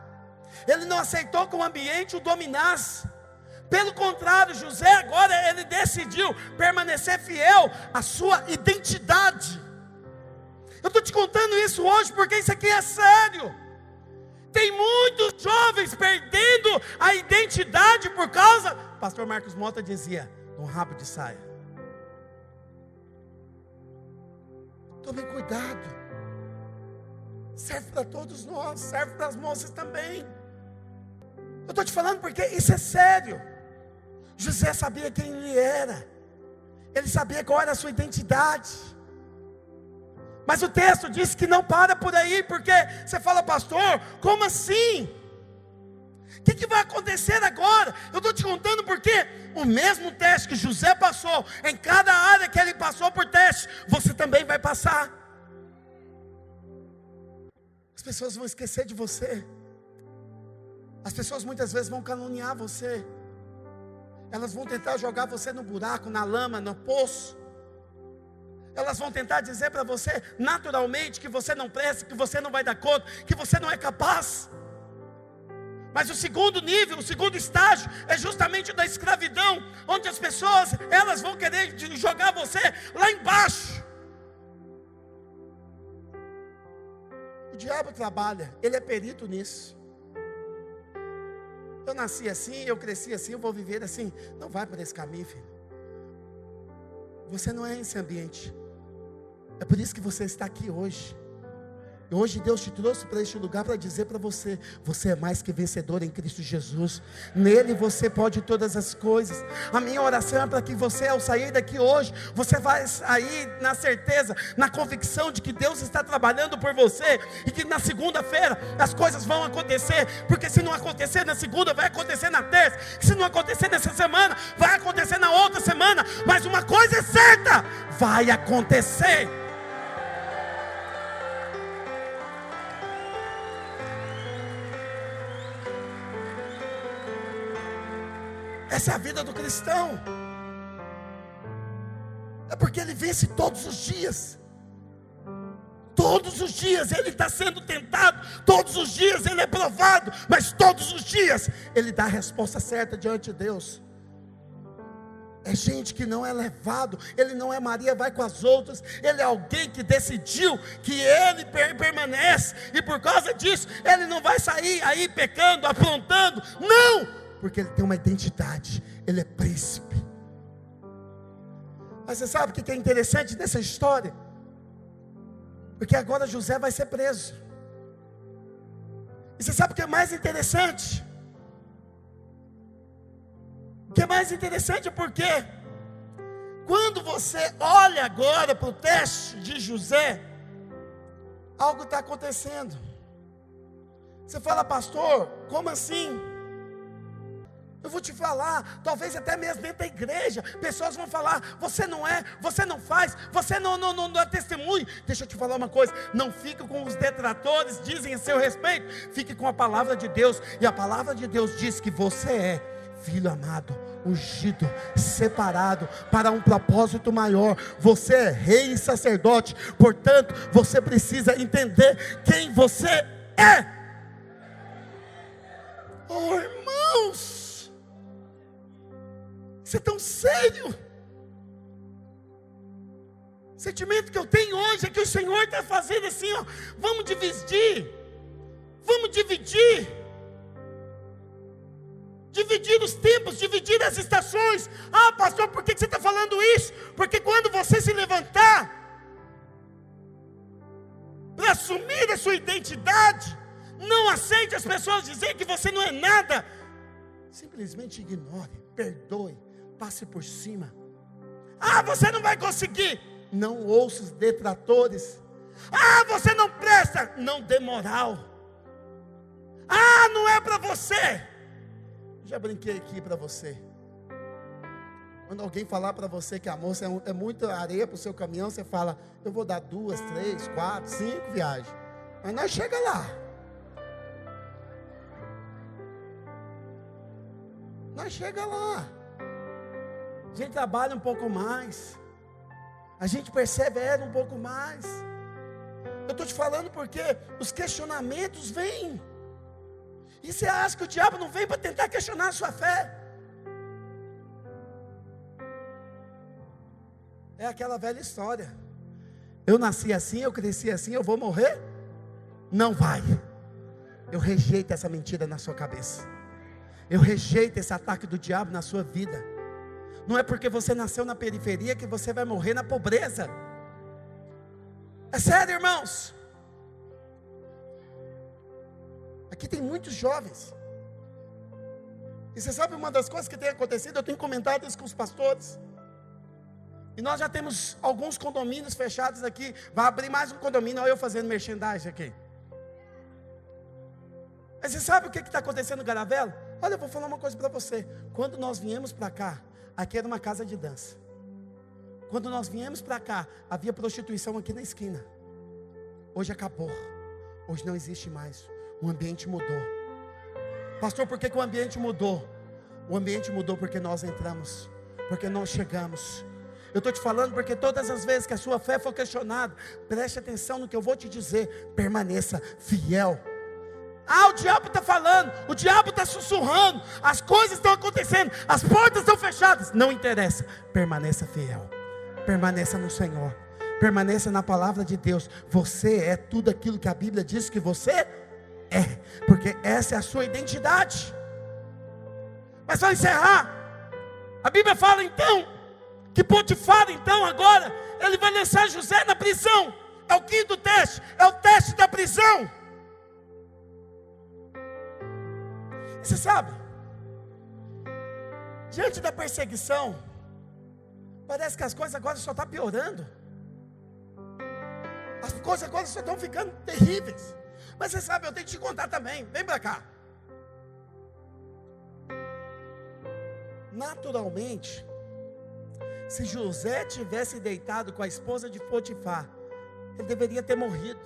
Ele não aceitou que o ambiente o dominasse. Pelo contrário, José agora ele decidiu permanecer fiel à sua identidade. Eu estou te contando isso hoje porque isso aqui é sério. Tem muitos jovens perdendo a identidade por causa, pastor Marcos Mota dizia, um rabo de saia. Tome cuidado. Serve para todos nós, serve para as moças também. Eu estou te falando porque isso é sério. José sabia quem ele era. Ele sabia qual era a sua identidade. Mas o texto diz que não para por aí, porque você fala, pastor, como assim? O que vai acontecer agora? Eu estou te contando porque o mesmo teste que José passou, em cada área que ele passou por teste, você também vai passar. As pessoas vão esquecer de você. As pessoas muitas vezes vão caluniar você. Elas vão tentar jogar você no buraco, na lama, no poço. Elas vão tentar dizer para você, naturalmente, que você não presta, que você não vai dar conta, que você não é capaz. Mas o segundo nível, o segundo estágio, é justamente o da escravidão, onde as pessoas, elas vão querer jogar você lá embaixo. O diabo trabalha, ele é perito nisso. Eu nasci assim, eu cresci assim, eu vou viver assim. Não vai por esse caminho, filho. Você não é esse ambiente. É por isso que você está aqui hoje. E hoje Deus te trouxe para este lugar para dizer para você, você é mais que vencedor em Cristo Jesus. Nele você pode todas as coisas. A minha oração é para que você, ao sair daqui hoje, você vai sair na certeza, na convicção de que Deus está trabalhando por você, e que na segunda-feira as coisas vão acontecer. Porque se não acontecer na segunda, vai acontecer na terça. Se não acontecer nessa semana, vai acontecer na outra semana. Mas uma coisa é certa, vai acontecer. Essa é a vida do cristão. É porque ele vence todos os dias. Todos os dias ele está sendo tentado, todos os dias ele é provado, mas todos os dias ele dá a resposta certa diante de Deus. É gente que não é levado, ele não é Maria, vai com as outras, ele é alguém que decidiu que ele permanece, e por causa disso, ele não vai sair aí pecando, aprontando, não, porque ele tem uma identidade, ele é príncipe. Mas você sabe o que é interessante nessa história? Porque agora José vai ser preso. E você sabe o que é mais interessante? O que é mais interessante é porque quando você olha agora para o teste de José, algo está acontecendo. Você fala, pastor, como assim? Eu vou te falar, talvez até mesmo dentro da igreja, pessoas vão falar, você não é, você não faz, você não dá testemunho. Deixa eu te falar uma coisa, não fique com os detratores, dizem a seu respeito, fique com a palavra de Deus, e a palavra de Deus diz que você é filho amado, ungido, separado para um propósito maior. Você é rei e sacerdote, portanto, você precisa entender quem você é. Oh, irmãos, isso é tão sério. O sentimento que eu tenho hoje é que o Senhor está fazendo assim, ó, vamos dividir os tempos, dividir as estações. Ah, pastor, por que você está falando isso? Porque quando você se levantar para assumir a sua identidade, não aceite as pessoas dizer que você não é nada. Simplesmente ignore, perdoe, passe por cima. Ah, você não vai conseguir. Não ouça os detratores. Ah, você não presta. Não dê moral. Ah, não é para você. Já brinquei aqui para você. Quando alguém falar para você que a moça é muita areia para o seu caminhão, você fala, eu vou dar 2, 3, 4, 5 viagens. Mas nós chega lá. Nós chega lá. A gente trabalha um pouco mais. A gente persevera um pouco mais. Eu estou te falando porque os questionamentos vêm. E você acha que o diabo não vem para tentar questionar a sua fé? É aquela velha história. Eu nasci assim, eu cresci assim, eu vou morrer? Não vai. Eu rejeito essa mentira na sua cabeça. Eu rejeito esse ataque do diabo na sua vida. Não é porque você nasceu na periferia que você vai morrer na pobreza. É sério, irmãos. Aqui tem muitos jovens. E você sabe uma das coisas que tem acontecido? Eu tenho comentado isso com os pastores. E nós já temos alguns condomínios fechados aqui. Vai abrir mais um condomínio, olha eu fazendo merchandising aqui. Mas você sabe o que está acontecendo no Garavelo? Olha, eu vou falar uma coisa para você. Quando nós viemos para cá, aqui era uma casa de dança. Quando nós viemos para cá, havia prostituição aqui na esquina. Hoje acabou. Hoje não existe mais. O ambiente mudou. Pastor, por que o ambiente mudou? O ambiente mudou porque nós entramos, porque nós chegamos. Eu estou te falando porque todas as vezes que a sua fé for questionada, preste atenção no que eu vou te dizer. Permaneça fiel. Ah, o diabo está falando, o diabo está sussurrando, as coisas estão acontecendo, as portas estão fechadas. Não interessa, permaneça fiel. Permaneça no Senhor. Permaneça na palavra de Deus. Você é tudo aquilo que a Bíblia diz que você é, porque essa é a sua identidade. Mas só encerrar, a Bíblia fala então que Potifar então agora ele vai lançar José na prisão. É o quinto teste, é o teste da prisão. E você sabe, diante da perseguição, parece que as coisas agora só estão piorando. As coisas agora só estão ficando terríveis. Mas você sabe, eu tenho que te contar também. Vem para cá. Naturalmente, se José tivesse deitado com a esposa de Potifar, ele deveria ter morrido.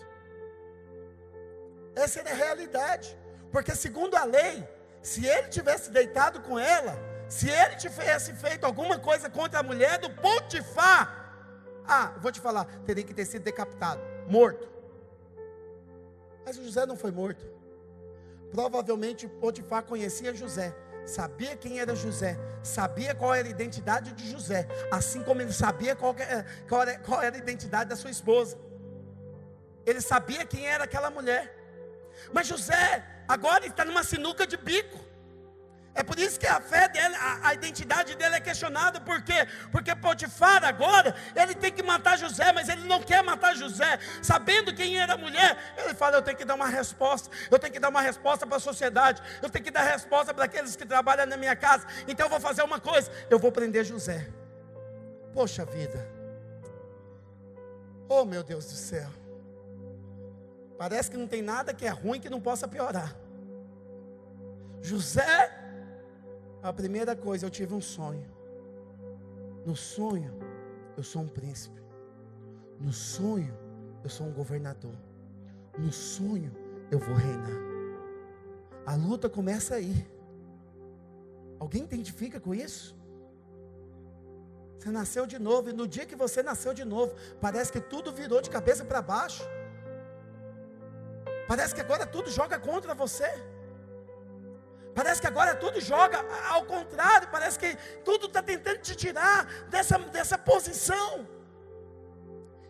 Essa era a realidade. Porque segundo a lei, se ele tivesse deitado com ela, se ele tivesse feito alguma coisa contra a mulher do Potifar, vou te falar, teria que ter sido decapitado, morto. Mas o José não foi morto. Provavelmente Potifar conhecia José, sabia quem era José, sabia qual era a identidade de José, assim como ele sabia qual era a identidade da sua esposa. Ele sabia quem era aquela mulher. Mas José agora está numa sinuca de bico. É por isso que a fé dele, a identidade dele é questionada. Por quê? Porque Potifar agora, ele tem que matar José, mas ele não quer matar José. Sabendo quem era a mulher, ele fala: eu tenho que dar uma resposta. Eu tenho que dar uma resposta para a sociedade. Eu tenho que dar resposta para aqueles que trabalham na minha casa. Então eu vou fazer uma coisa: eu vou prender José. Poxa vida. Oh, meu Deus do céu. Parece que não tem nada que é ruim que não possa piorar. José, a primeira coisa, eu tive um sonho. No sonho, eu sou um príncipe. No sonho, eu sou um governador. No sonho, eu vou reinar. A luta começa aí. Alguém identifica com isso? Você nasceu de novo, e no dia que você nasceu de novo, parece que tudo virou de cabeça para baixo. Parece que agora tudo joga contra você. Parece que agora tudo joga ao contrário. Parece que tudo está tentando te tirar dessa posição.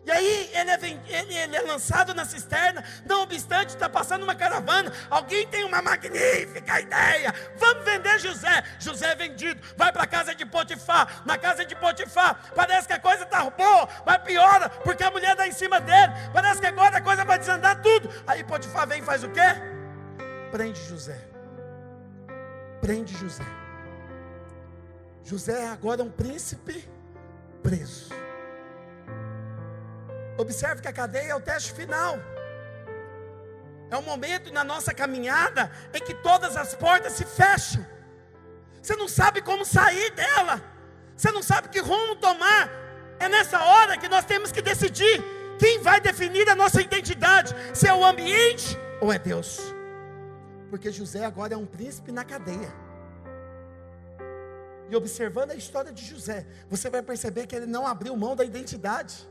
E aí ele é lançado na cisterna. Não obstante, está passando uma caravana. Alguém tem uma magnífica ideia: vamos vender José. José é vendido, vai para a casa de Potifar. Na casa de Potifar, parece que a coisa está boa, mas piora, porque a mulher está em cima dele. Parece que agora a coisa vai desandar tudo. Aí Potifar vem e faz o quê? Prende José. Prende José. José é agora um príncipe preso. Observe que a cadeia é o teste final. É um momento na nossa caminhada em que todas as portas se fecham. Você não sabe como sair dela. Você não sabe que rumo tomar. É nessa hora que nós temos que decidir quem vai definir a nossa identidade. Se é o ambiente ou é Deus. Porque José agora é um príncipe na cadeia. E observando a história de José, você vai perceber que ele não abriu mão da identidade.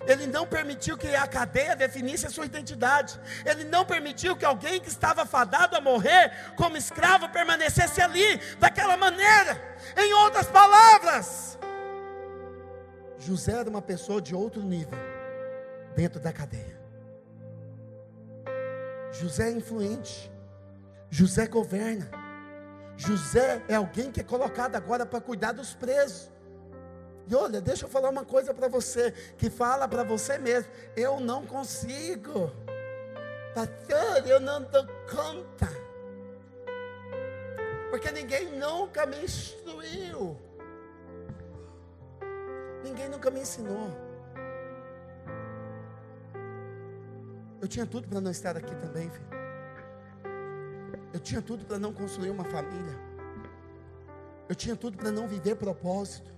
Ele não permitiu que a cadeia definisse a sua identidade. Ele não permitiu que alguém que estava fadado a morrer como escravo permanecesse ali, daquela maneira. Em outras palavras, José era uma pessoa de outro nível, dentro da cadeia. José é influente. José governa. José é alguém que é colocado agora para cuidar dos presos. E olha, deixa eu falar uma coisa para você, que fala para você mesmo: eu não consigo, pastor, eu não dou conta, porque ninguém nunca me instruiu, ninguém nunca me ensinou. Eu tinha tudo para não estar aqui também, filho. Eu tinha tudo para não construir uma família. Eu tinha tudo para não viver propósito.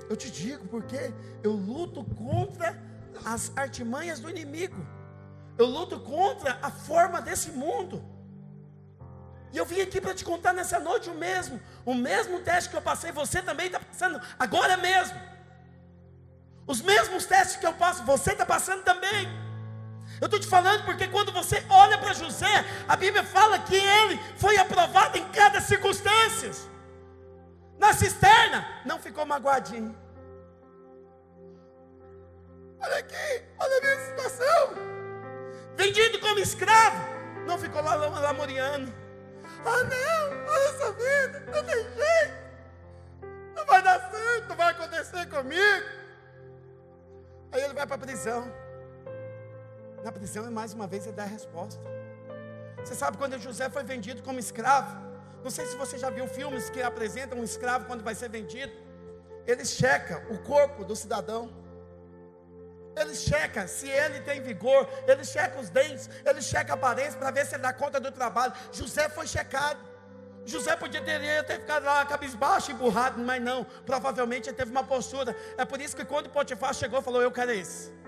Eu te digo porque eu luto contra as artimanhas do inimigo. Eu luto contra a forma desse mundo. E eu vim aqui para te contar nessa noite o mesmo teste que eu passei, você também está passando agora mesmo. Os mesmos testes que eu passo, você está passando também. Eu estou te falando porque quando você olha para José, a Bíblia fala que ele foi aprovado em cada circunstância. Na cisterna, não ficou magoadinho. Olha aqui, olha a minha situação. Vendido como escravo, não ficou lá lamuriando. Ah não, olha essa vida, não tem jeito. Não vai dar certo, não vai acontecer comigo. Aí ele vai para a prisão. Na prisão, mais uma vez, ele dá a resposta. Você sabe quando José foi vendido como escravo? Não sei se você já viu filmes que apresentam um escravo quando vai ser vendido. Ele checa o corpo do cidadão. Ele checa se ele tem vigor. Ele checa os dentes. Ele checa a aparência para ver se ele dá conta do trabalho. José foi checado. José poderia ter ficado lá cabisbaixo, emburrado, mas não. Provavelmente ele teve uma postura. É por isso que quando Potifar chegou, falou: eu quero esse.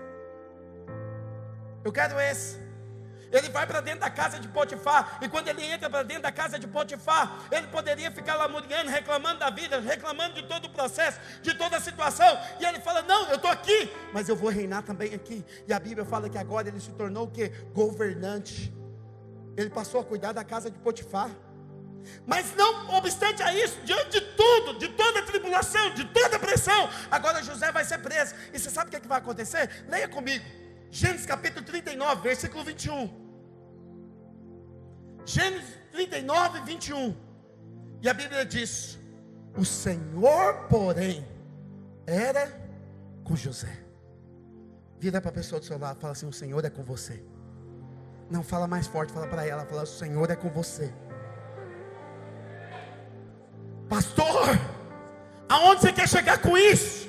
Eu quero esse. Ele vai para dentro da casa de Potifar, e quando ele entra para dentro da casa de Potifar, ele poderia ficar lamuriando, reclamando da vida, reclamando de todo o processo, de toda a situação, e ele fala: não, eu estou aqui, mas eu vou reinar também aqui. E a Bíblia fala que agora ele se tornou o quê? Governante. Ele passou a cuidar da casa de Potifar. Mas não obstante a isso, diante de tudo, de toda a tribulação, de toda a pressão, agora José vai ser preso. E você sabe o que vai acontecer? Leia comigo, Gênesis capítulo 39, versículo 21. Gênesis 39, 21. E a Bíblia diz: o Senhor, porém, era com José. Vira para a pessoa do seu lado, fala assim: o Senhor é com você. Não, fala mais forte, fala para ela, fala: o Senhor é com você. Pastor, aonde você quer chegar com isso?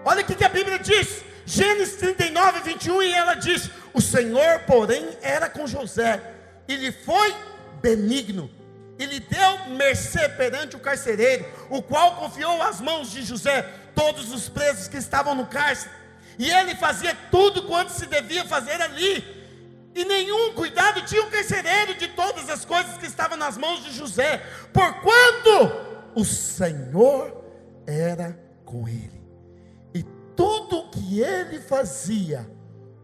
Olha o que a Bíblia diz, Gênesis 39, 21, e ela diz: o Senhor, porém, era com José, e lhe foi benigno, e lhe deu mercê perante o carcereiro, o qual confiou às mãos de José todos os presos que estavam no cárcere, e ele fazia tudo quanto se devia fazer ali, e nenhum cuidado tinha o carcereiro de todas as coisas que estavam nas mãos de José, porquanto o Senhor era com ele, e tudo o que ele fazia,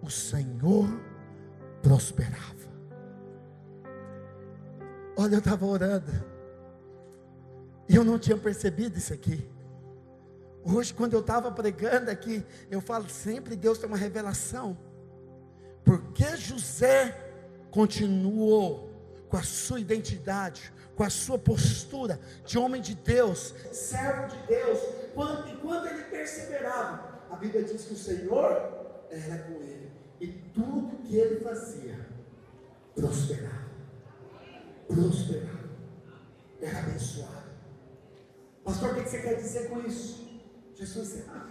o Senhor prosperava. Olha, eu estava orando, e eu não tinha percebido isso aqui. Hoje, quando eu estava pregando aqui, eu falo sempre: Deus tem uma revelação. Porque José continuou com a sua identidade, com a sua postura de homem de Deus, servo de Deus, enquanto ele perseverava, a Bíblia diz que o Senhor era com ele, e tudo que ele fazia, prosperava, era abençoado. Pastor, o que você quer dizer com isso? Jesus será,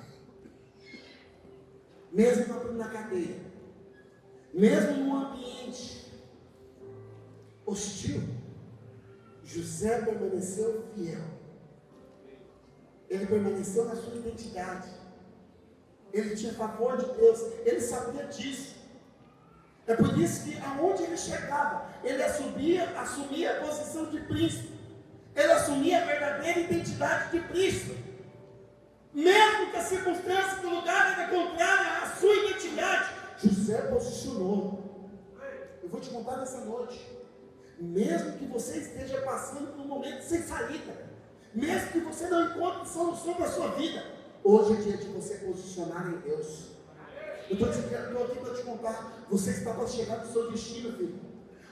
mesmo na cadeia, mesmo num ambiente hostil, José permaneceu fiel. Ele permaneceu na sua identidade. Ele tinha favor de Deus. Ele sabia disso. É por isso que aonde ele chegava, ele assumia a posição de príncipe. Ele assumia a verdadeira identidade de príncipe. Mesmo que a circunstância do lugar era contrária à sua identidade, José posicionou. Eu vou te contar nessa noite. Mesmo que você esteja passando por um momento sem saída, mesmo que você não encontre solução para a sua vida, hoje é dia de você posicionar em Deus. Eu estou aqui para te contar: você está para chegar no seu destino, filho.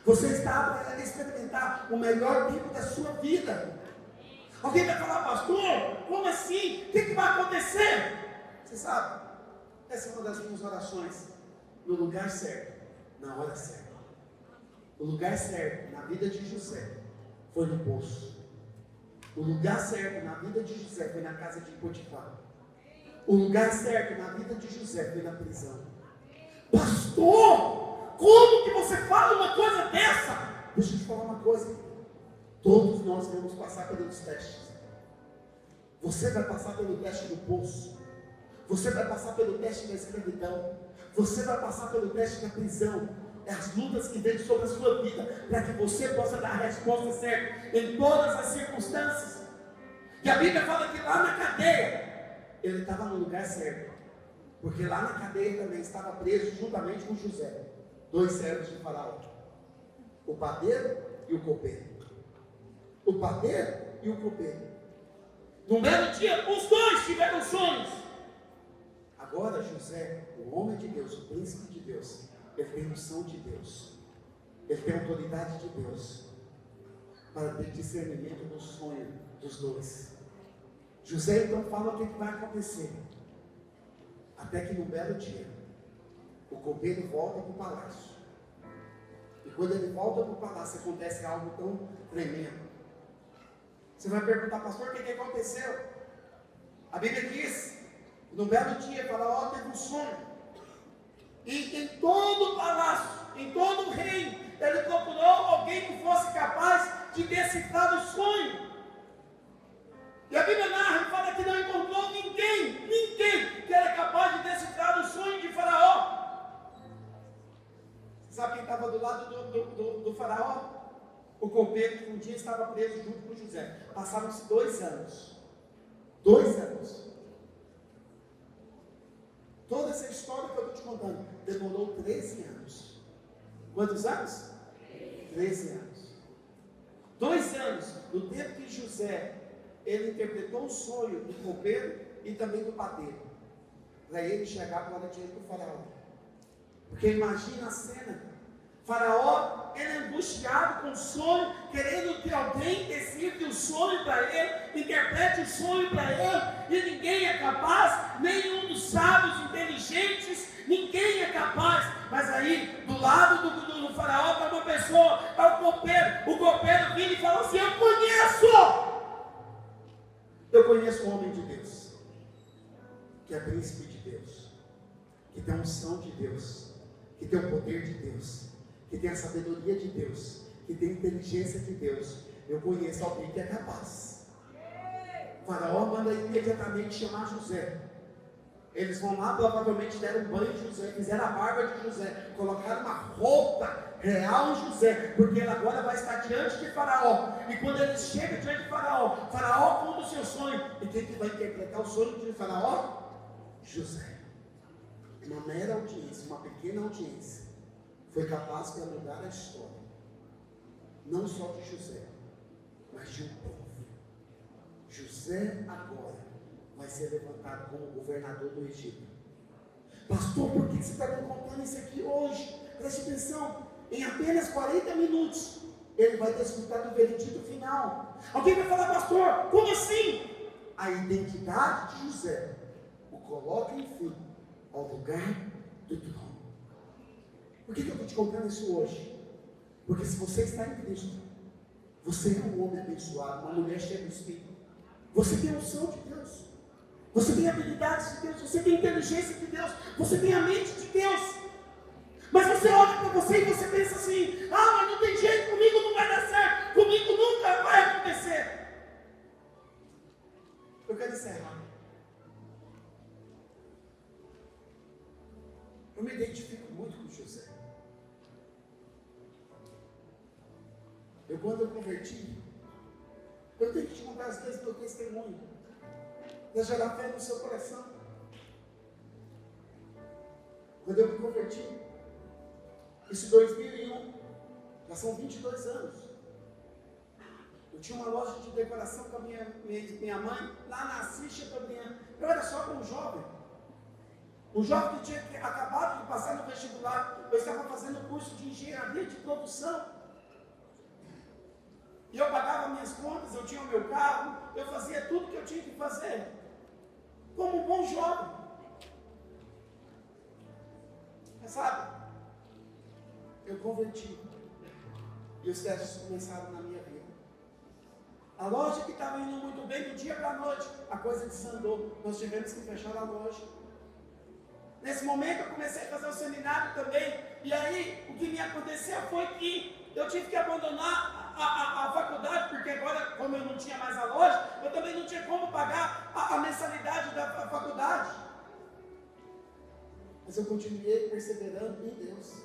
Você está para experimentar o melhor tempo da sua vida. Alguém vai falar: pastor, como assim? O que vai acontecer? Você sabe, essa é uma das minhas orações. No lugar certo, na hora certa. O lugar certo na vida de José foi no poço. O lugar certo na vida de José foi na casa de Potifar. O lugar certo na vida de José foi na prisão. Pastor, como que você fala uma coisa dessa? Deixa eu te falar uma coisa. Todos nós vamos passar pelos testes. Você vai passar pelo teste do poço. Você vai passar pelo teste da escravidão. Você vai passar pelo teste da prisão. É as lutas que vêm sobre a sua vida, para que você possa dar a resposta certa em todas as circunstâncias. E a Bíblia fala que lá na cadeia, ele estava no lugar certo, porque lá na cadeia também estava preso juntamente com José, dois servos de Faraó, o padeiro e o copeiro. O padeiro e o copeiro. Num belo dia, os dois tiveram sonhos. Agora José, o homem de Deus, o príncipe de Deus, ele tem unção de Deus, ele tem autoridade de Deus, para ter discernimento do sonho dos dois. José então fala o que vai acontecer, até que no belo dia, o copeiro volta para o palácio, e quando ele volta para o palácio, acontece algo tão tremendo. Você vai perguntar: pastor, o que aconteceu? A Bíblia diz: no belo dia, Faraó teve um sonho, e em todo o palácio, em todo o reino, ele procurou alguém que fosse capaz de decifrar o sonho. E a Bíblia narra e fala que não encontrou ninguém que era capaz de decifrar o sonho de Faraó. Você sabe quem estava do lado do faraó, o copeiro que um dia estava preso junto com José. Passaram-se 2 anos. 2 anos. Toda essa história que eu estou te contando demorou 13 anos. Quantos anos? 13 anos. 2 anos, no tempo que José, ele interpretou o sonho do copeiro e também do padeiro, para ele chegar agora diante do faraó. Porque imagina a cena, faraó, ele é angustiado com o sonho, querendo que alguém decifre o sonho para ele, interprete o sonho para ele, e ninguém é capaz, nenhum dos sábios inteligentes, ninguém é capaz. Mas aí, do lado do faraó, está uma pessoa, é o copeiro vira e fala assim: eu conheço um homem de Deus, que é príncipe de Deus, que tem a unção de Deus, que tem o poder de Deus, que tem a sabedoria de Deus, que tem a inteligência de Deus. Eu conheço alguém que é capaz. O faraó manda imediatamente chamar José. Eles vão lá, provavelmente deram um banho em José, fizeram a barba de José, colocaram uma roupa real em José, porque ele agora vai estar diante de Faraó. E quando ele chega diante de Faraó, Faraó conta o seu sonho. E quem que vai interpretar o sonho de Faraó? José. Uma mera audiência, uma pequena audiência, foi capaz de mudar a história, não só de José, mas de um povo. José agora vai ser levantado como governador do Egito. Pastor, por que você está me contando isso aqui hoje? Preste atenção, em apenas 40 minutos, ele vai desfrutar do veredito final. Alguém vai falar: pastor, como assim? A identidade de José o coloca, enfim, ao lugar do trono. Por que eu estou te contando isso hoje? Porque se você está em Cristo, você é um homem abençoado, uma mulher cheia do Espírito. Você tem a unção de Deus, você tem habilidades de Deus, você tem inteligência de Deus, você tem a mente de Deus. Mas você olha para você e você pensa assim: mas não tem jeito, comigo não vai dar certo, comigo nunca vai acontecer. Eu quero encerrar. Eu me identifico muito com José. Quando eu converti, eu tenho que te contar às vezes meu testemunho, para gerar fé no seu coração. Quando eu me converti, isso em 2001, já são 22 anos. Eu tinha uma loja de decoração com a minha mãe, lá na Assis Chateaubriand. Eu era só um jovem que tinha acabado de passar no vestibular. Eu estava fazendo curso de engenharia de produção. E eu pagava minhas contas, eu tinha o meu carro, eu fazia tudo que eu tinha que fazer, como um bom jovem. Mas sabe, eu converti, e os testes começaram na minha vida. A loja que estava indo muito bem, do dia para a noite, a coisa desandou, nós tivemos que fechar a loja. Nesse momento eu comecei a fazer o seminário também, e aí o que me aconteceu foi que eu tive que abandonar a faculdade, porque agora, como eu não tinha mais a loja, eu também não tinha como pagar a mensalidade da faculdade. Mas eu continuei perseverando em Deus.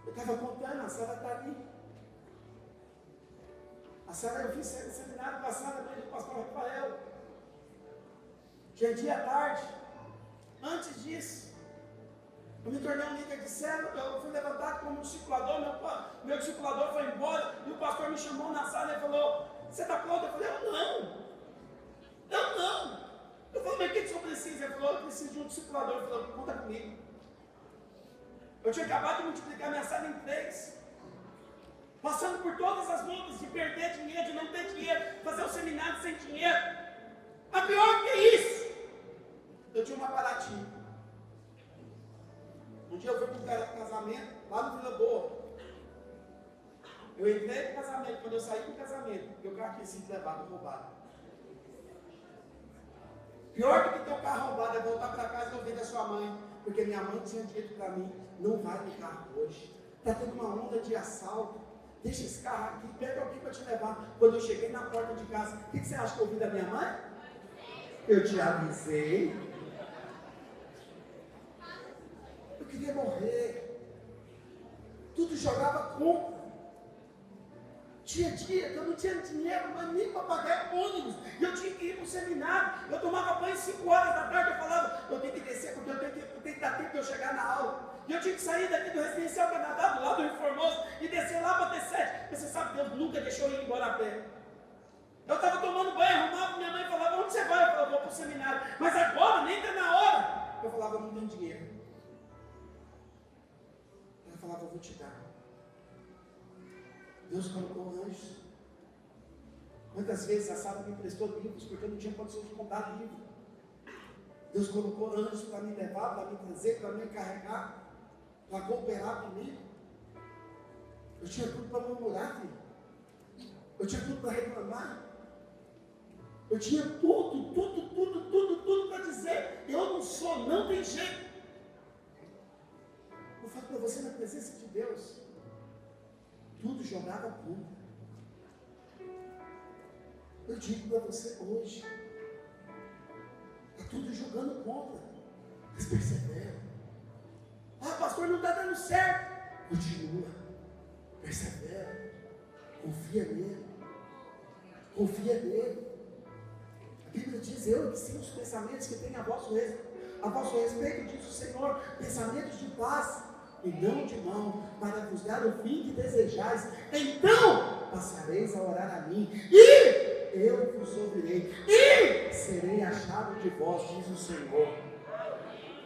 Eu estava contando, a Sara está ali. A Sara, eu fiz seminário passado com o pastor Rafael. Já dia à tarde. Antes disso, eu me tornei um líder de célula. Eu fui levantado como discipulador. Meu discipulador foi embora. E o pastor me chamou na sala e falou: você está pronto? Eu falei: eu não. Eu falei: mas o que o senhor precisa? Ele falou: eu preciso de um discipulador. Eu falei: conta comigo. Eu tinha acabado de multiplicar minha sala em 3. Passando por todas as lutas de perder dinheiro, de não ter dinheiro, fazer o seminário sem dinheiro. Mas pior que isso, eu tinha uma baratinha. Um dia eu fui para um casamento, lá no Vila Boa. Eu entrei no casamento, quando eu saí do casamento, meu carro tinha sido levado, roubado. Pior do que ter o carro roubado é voltar para casa e ouvir da sua mãe, porque minha mãe tinha dito para mim: não vai no carro hoje, está tendo uma onda de assalto, deixa esse carro aqui, pega alguém para te levar. Quando eu cheguei na porta de casa, o que você acha que eu ouvi da minha mãe? Eu te avisei. Eu queria morrer. jogava contra. Tinha dia que eu não tinha dinheiro nem para pagar ônibus, e eu tinha que ir para o seminário. Eu tomava banho às 5 horas da tarde, eu falava, eu tenho que descer porque eu tenho que dar tempo de eu chegar na aula. E eu tinha que sair daqui do Residencial Canadá, do lado do Rio Formoso, e descer lá para T7. Mas você sabe, Deus nunca deixou eu ir embora a pé. Eu estava tomando banho, arrumava, minha mãe falava, onde você vai? Eu falava, vou para o seminário. Mas agora, nem está na hora. Eu falava, eu não tenho dinheiro. Ela falava, eu vou te dar. Deus colocou anjos. Quantas vezes a Sara me emprestou livros, porque eu não tinha condição de comprar livro. Deus colocou anjos para me levar, para me trazer, para me carregar, para cooperar comigo. Eu tinha tudo para murmurar, filho. Eu tinha tudo para reclamar. Eu tinha tudo para dizer. Eu não sou, não tem jeito. Eu falo para você, na presença de Deus, tudo jogava contra. Eu digo para você hoje, está tudo jogando contra. Mas persevera. Ah, pastor, não está dando certo. Continua. Persevera. Confia nele. Confia nele. A Bíblia diz, eu que sei os pensamentos que tenho a vosso respeito, diz o Senhor, pensamentos de paz e não de mal, para vos dar o fim que desejais. Então passareis a orar a mim, e eu vos ouvirei, e serei achado de vós, diz o Senhor.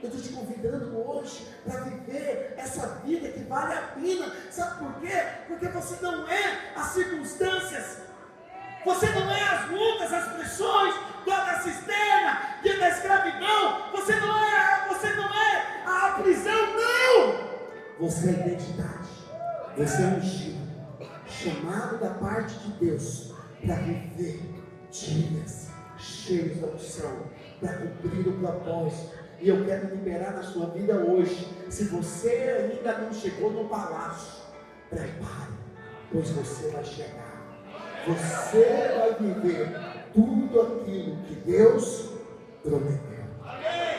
Eu estou te convidando hoje para viver essa vida que vale a pena. Sabe por quê? Porque você não é as circunstâncias, você não é as lutas, as pressões, da cisterna, dia da escravidão, você não é a prisão, não! Você é a identidade, você é ungido, chamado da parte de Deus para viver dias cheios da unção, para cumprir o propósito. E eu quero liberar na sua vida hoje. Se você ainda não chegou no palácio, prepare, pois você vai chegar. Você vai viver tudo aquilo que Deus prometeu.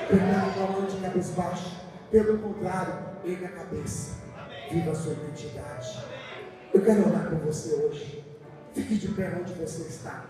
Prepare com a mão de cabeça baixa. Pelo contrário, erga a cabeça. Viva a sua identidade. Eu quero orar com você hoje. Fique de pé onde você está.